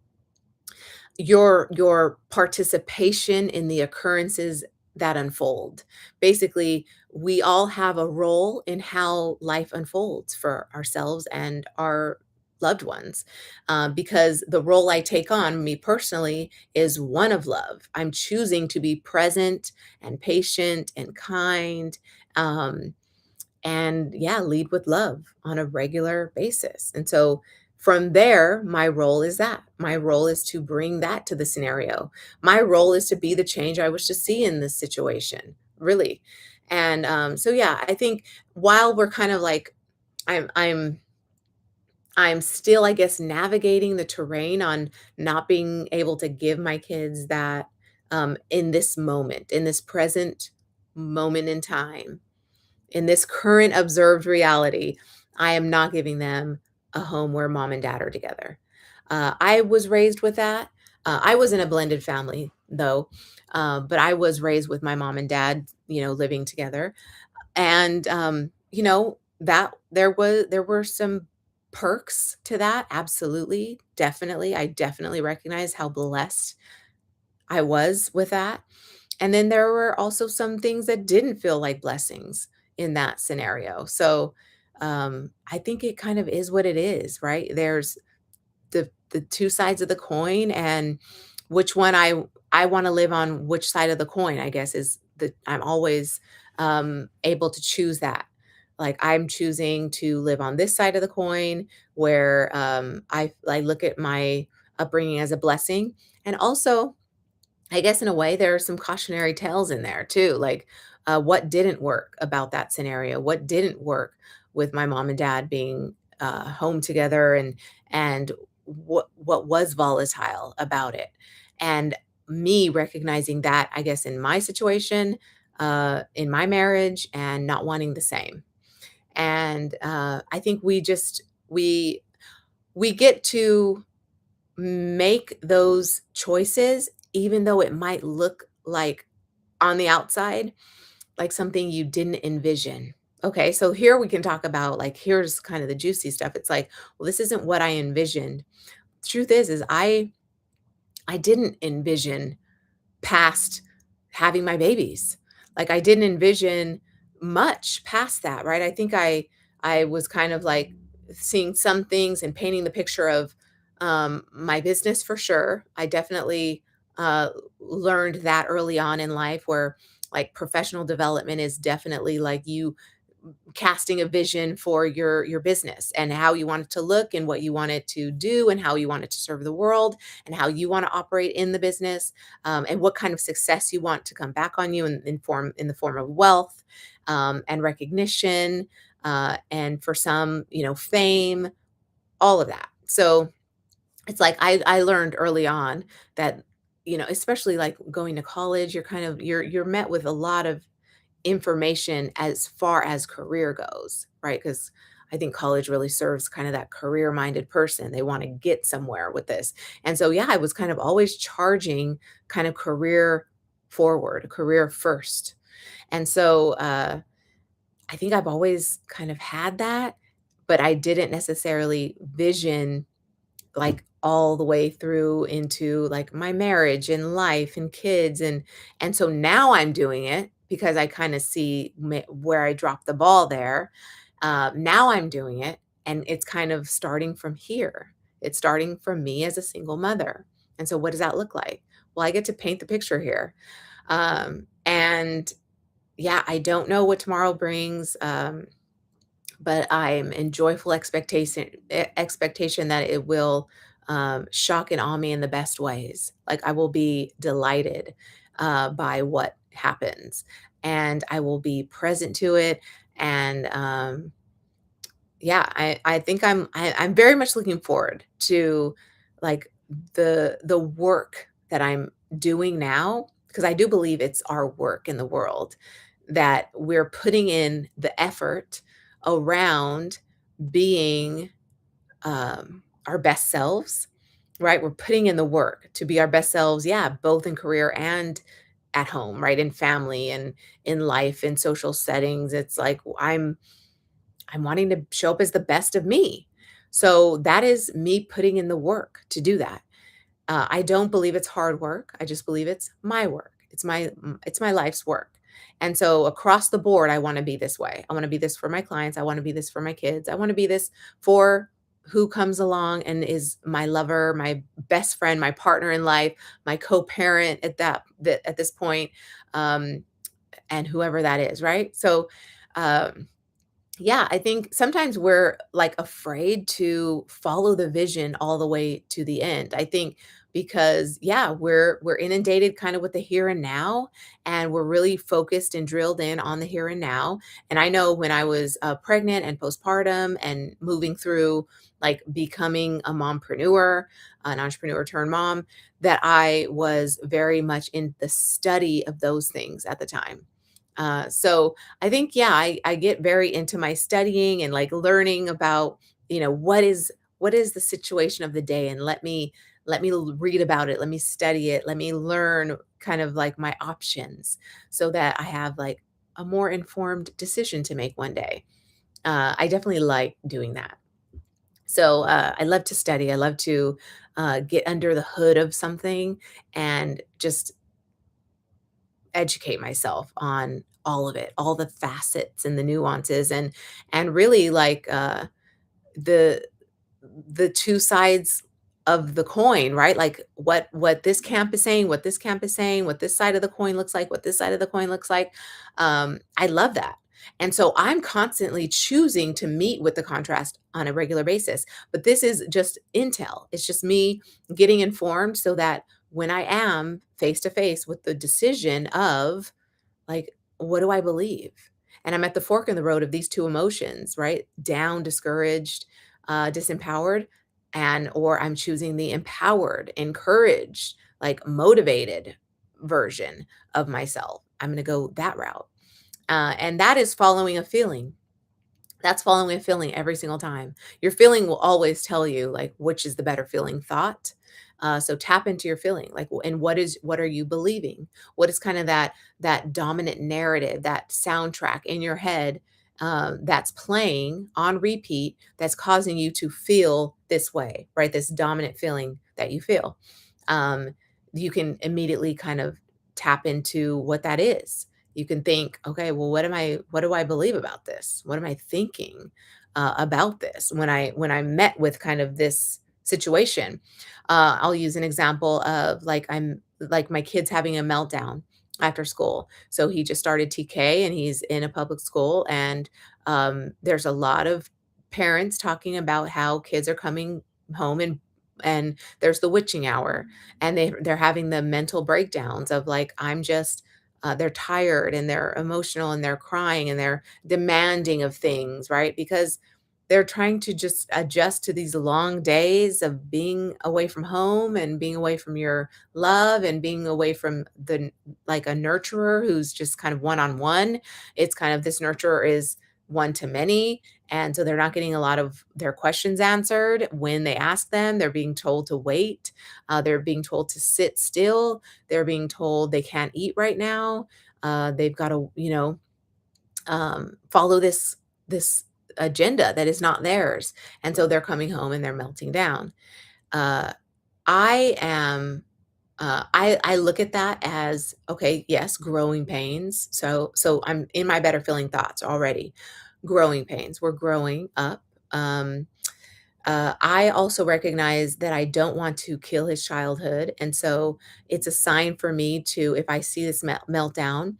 your participation in the occurrences that unfold. Basically, we all have a role in how life unfolds for ourselves and our loved ones, because the role I take on, me personally, is one of love. I'm choosing to be present and patient and kind, um, and yeah, lead with love on a regular basis. And so from there, my role is that. My role is to bring that to the scenario. My role is to be the change I wish to see in this situation, really. And so yeah, I think while we're kind of like I'm I'm I'm still, I guess, navigating the terrain on not being able to give my kids that in this moment, in this present moment in time, in this current observed reality, I am not giving them a home where mom and dad are together. I was raised with that. I was in a blended family though, but I was raised with my mom and dad, living together. And that there were some perks to that. Absolutely, definitely. I definitely recognize how blessed I was with that. And then there were also some things that didn't feel like blessings in that scenario. So, I think it kind of is what it is, right? There's the two sides of the coin, and which one I wanna live on which side of the coin, I guess, is the I'm always, able to choose that. Like, I'm choosing to live on this side of the coin where, I look at my upbringing as a blessing, and also I guess in a way, there are some cautionary tales in there too, like, what didn't work about that scenario? What didn't work with my mom and dad being, home together, and what was volatile about it? And me recognizing that, I guess, in my situation, in my marriage, and not wanting the same. And, I think we get to make those choices even though it might look like on the outside, like something you didn't envision. Okay, so here we can talk about like here's kind of the juicy stuff. It's like, well, this isn't what I envisioned. Truth is I didn't envision past having my babies. Like, I didn't envision much past that, right? I think I was kind of like seeing some things and painting the picture of my business for sure. I definitely learned that early on in life where like professional development is definitely like you casting a vision for your business and how you want it to look and what you want it to do and how you want it to serve the world and how you want to operate in the business, and what kind of success you want to come back on you in the form of wealth, and recognition, and for some, fame, all of that. So it's like I learned early on that, especially like going to college, you're met with a lot of information as far as career goes, right? Because I think college really serves kind of that career-minded person. They want to get somewhere with this. And so, yeah, I was kind of always charging kind of career forward, career first. And so, I think I've always kind of had that, but I didn't necessarily vision like all the way through into like my marriage and life and kids, and so now I'm doing it because I kind of see where I dropped the ball there. Now I'm doing it, and it's kind of starting from here. It's starting from me as a single mother. And so what does that look like? Well, I get to paint the picture here. And yeah, I don't know what tomorrow brings. But I'm in joyful expectation that it will, shock and awe me in the best ways. Like, I will be delighted, by what happens, and I will be present to it, and, yeah, I think I'm very much looking forward to, like, the work that I'm doing now, because I do believe it's our work in the world, that we're putting in the effort around being, our best selves, right? We're putting in the work to be our best selves, yeah, both in career and at home, right? In family and in life, in social settings. It's like I'm wanting to show up as the best of me. So that is me putting in the work to do that. I don't believe it's hard work. I just believe it's my work. It's my life's work. And so across the board, I want to be this way. I want to be this for my clients. I want to be this for my kids. I want to be this for who comes along and is my lover, my best friend, my partner in life, my co-parent at this point, um, and whoever that is, right? So, um, yeah, I think sometimes we're like afraid to follow the vision all the way to the end. I think because yeah, we're inundated kind of with the here and now, and we're really focused and drilled in on the here and now. And I know when I was pregnant and postpartum and moving through like becoming a mompreneur, an entrepreneur turned mom, that I was very much in the study of those things at the time. So I think, yeah, I get very into my studying and like learning about, what is the situation of the day, and read about it, let me study it, let me learn kind of like my options so that I have like a more informed decision to make one day. I definitely like doing that. So I love to study. I love to get under the hood of something and just educate myself on all of it, all the facets and the nuances, and really like the the two sides of the coin, right? Like what this camp is saying, what this camp is saying, what this side of the coin looks like, what this side of the coin looks like. I love that. And so I'm constantly choosing to meet with the contrast on a regular basis. But this is just intel. It's just me getting informed so that when I am face to face with the decision of like, what do I believe? And I'm at the fork in the road of these two emotions, right? Down, discouraged, disempowered, and or I'm choosing the empowered, encouraged, like motivated version of myself. I'm going to go that route. And that is following a feeling. That's following a feeling every single time. Your feeling will always tell you like which is the better feeling thought. So tap into your feeling, like, and what are you believing? What is kind of that dominant narrative, that soundtrack in your head that's playing on repeat, that's causing you to feel this way, right? This dominant feeling that you feel. Um, you can immediately kind of tap into what that is. You can think, okay, well, what do I believe about this? What am I thinking about this when I met with kind of this situation? I'll use an example of like I'm like my kid's having a meltdown after school. So he just started TK and he's in a public school, and there's a lot of parents talking about how kids are coming home, and there's the witching hour, and they're having the mental breakdowns of like I'm just they're tired and they're emotional and they're crying and they're demanding of things, right? Because they're trying to just adjust to these long days of being away from home and being away from your love and being away from like a nurturer who's just kind of one on one. It's kind of this nurturer is one to many. And so they're not getting a lot of their questions answered when they ask them. They're being told to wait. They're being told to sit still. They're being told they can't eat right now. They've got to, follow this agenda that is not theirs, and so they're coming home and they're melting down. Uh, I am. I look at that as okay, yes, growing pains. So I'm in my better feeling thoughts already. Growing pains. We're growing up. I also recognize that I don't want to kill his childhood, and so it's a sign for me to, if I see this meltdown,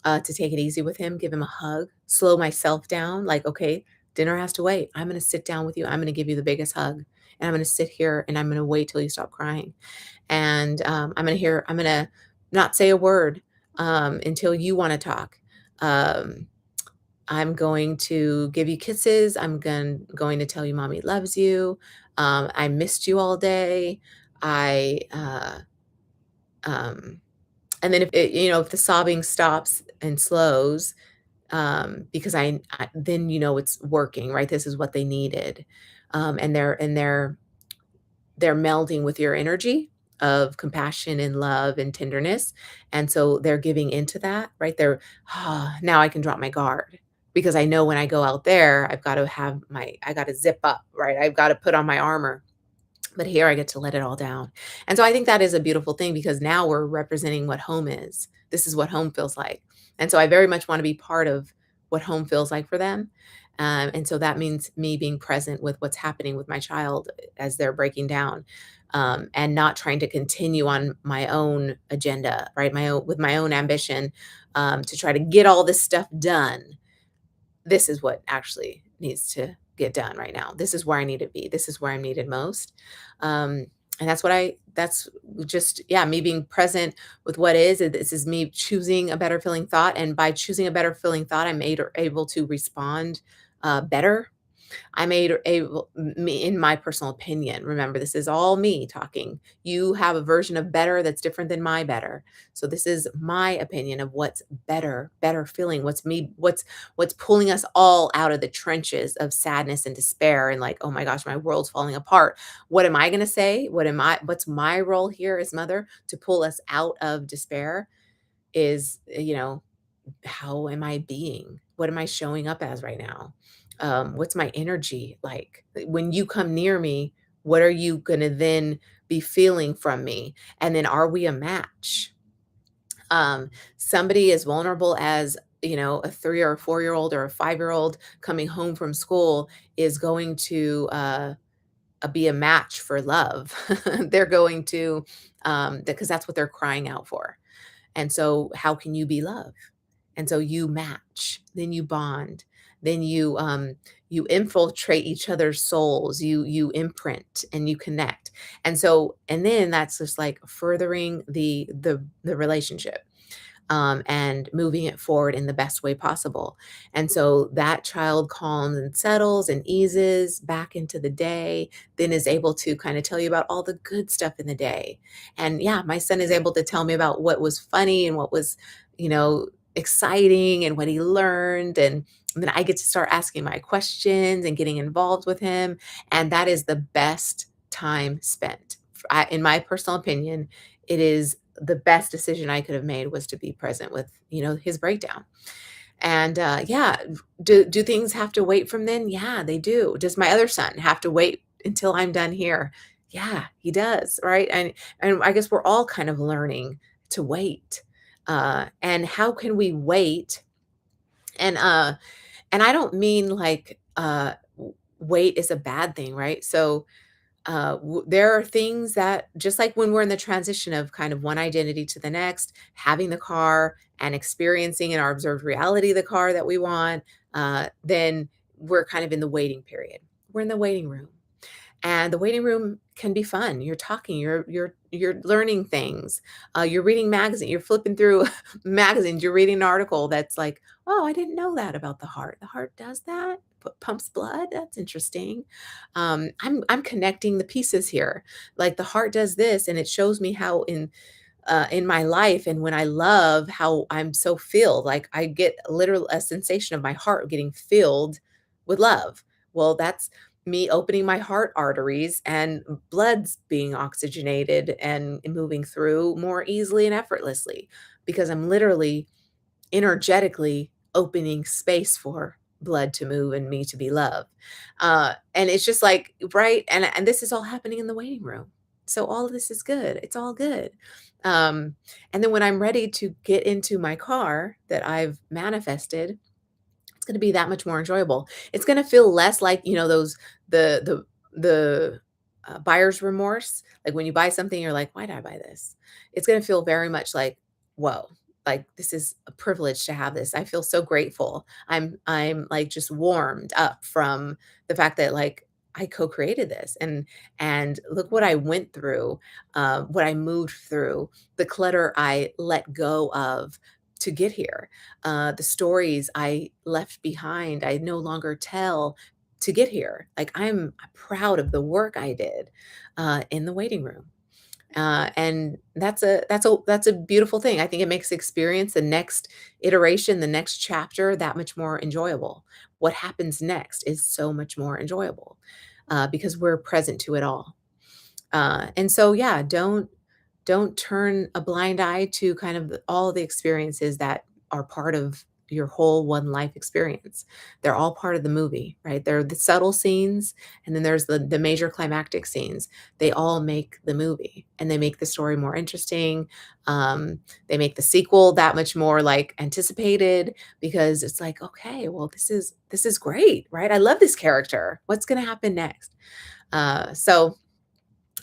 to take it easy with him, give him a hug, slow myself down. Like, okay, dinner has to wait. I'm going to sit down with you. I'm going to give you the biggest hug, and I'm going to sit here and I'm going to wait till you stop crying, and I'm going to not say a word until you want to talk. Um, I'm going to give you kisses. Going to tell you mommy loves you. I missed you all day. I um and then if the sobbing stops and slows, because I then it's working, right? This is what they needed. And they're melding with your energy of compassion and love and tenderness. And so they're giving into that, right? They're, now I can drop my guard because I know when I go out there, I got to zip up, right? I've got to put on my armor. But here I get to let it all down. And so I think that is a beautiful thing because now we're representing what home is. This is what home feels like. And so I very much want to be part of what home feels like for them. And so that means me being present with what's happening with my child as they're breaking down, and not trying to continue on my own agenda, right? My own ambition, to try to get all this stuff done. This is what actually needs to get done right now. This is where I need to be. This is where I'm needed most. And that's just, yeah, me being present with what is. This is me choosing a better feeling thought. And by choosing a better feeling thought, I'm able to respond better. I made able me in my personal opinion. Remember, this is all me talking. You have a version of better that's different than my better. So this is my opinion of what's better feeling, what's pulling us all out of the trenches of sadness and despair and like, oh my gosh, my world's falling apart. What am I going to say? What's my role here as mother to pull us out of despair is, how am I being? What am I showing up as right now? What's my energy like? When you come near me, what are you going to then be feeling from me? And then are we a match? Somebody as vulnerable as, a 3 or a 4 year old or a 5 year old coming home from school is going to be a match for love. They're going to, because that's what they're crying out for. And so how can you be love? And so you match, then you bond, then you infiltrate each other's souls, you imprint and you connect. And then that's just like furthering the relationship, and moving it forward in the best way possible. And so that child calms and settles and eases back into the day, then is able to kind of tell you about all the good stuff in the day. And yeah, my son is able to tell me about what was funny and what was, you know, exciting and what he learned. And then I get to start asking my questions and getting involved with him. And that is the best time spent. In my personal opinion, it is the best decision I could have made was to be present with, his breakdown. And yeah, do things have to wait from then? Yeah, they do. Does my other son have to wait until I'm done here? Yeah, he does, right? And I guess we're all kind of learning to wait. And how can we wait? And and I don't mean like wait is a bad thing, right? So there are things that just like when we're in the transition of kind of one identity to the next, having the car and experiencing in our observed reality the car that we want, then we're kind of in the waiting period. We're in the waiting room. And the waiting room can be fun. You're talking, you're learning things. You're reading magazine, you're flipping through magazines, you're reading an article that's like, oh, I didn't know that about the heart. The heart does that, pumps blood. That's interesting. I'm connecting the pieces here. Like the heart does this, and it shows me how in my life and when I love how I'm so filled, like I get literal a sensation of my heart getting filled with love. Well, that's me opening my heart arteries and blood's being oxygenated and moving through more easily and effortlessly because I'm literally energetically opening space for blood to move and me to be loved. And it's just like, right. And this is all happening in the waiting room. So all of this is good. It's all good. And then when I'm ready to get into my car that I've manifested, it's going to be that much more enjoyable. It's going to feel less like, those, the buyer's remorse. Like when you buy something, you're like, why did I buy this? It's going to feel very much like, whoa, like this is a privilege to have this. I feel so grateful. I'm like just warmed up from the fact that like I co-created this and look what I went through, what I moved through, the clutter I let go of to get here, the stories I left behind, I no longer tell to get here. Like I'm proud of the work I did in the waiting room. And that's a beautiful thing. I think it makes experience the next iteration, the next chapter that much more enjoyable. What happens next is so much more enjoyable because we're present to it all. And so, yeah, don't turn a blind eye to kind of all the experiences that are part of your whole one life experience. They're all part of the movie, right? They're the subtle scenes, and then there's the major climactic scenes. They all make the movie, and they make the story more interesting. They make the sequel that much more like anticipated because it's like, okay, well, this is great, right? I love this character. What's going to happen next? So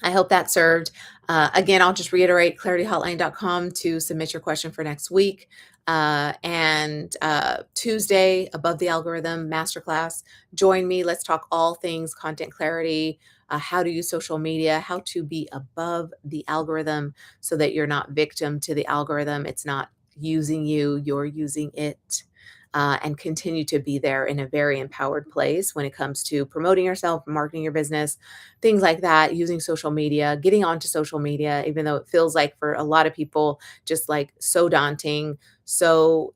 I hope that served. Again, I'll just reiterate clarityhotline.com to submit your question for next week. And Tuesday, Above the Algorithm Masterclass. Join me. Let's talk all things content clarity, how to use social media, how to be above the algorithm so that you're not victim to the algorithm. It's not using you, you're using it. And continue to be there in a very empowered place when it comes to promoting yourself, marketing your business, things like that, using social media, getting onto social media, even though it feels like for a lot of people, just like so daunting, so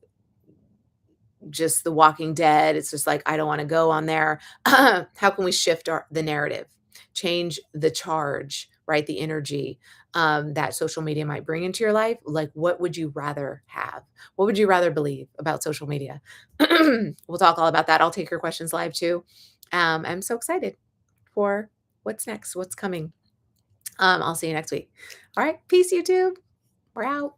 just The Walking Dead. It's just like, I don't want to go on there. How can we shift the narrative, change the charge, right? The energy that social media might bring into your life. Like, what would you rather have? What would you rather believe about social media? We'll talk all about that. I'll take your questions live too. I'm so excited for what's next, what's coming. I'll see you next week. All right. Peace, YouTube. We're out.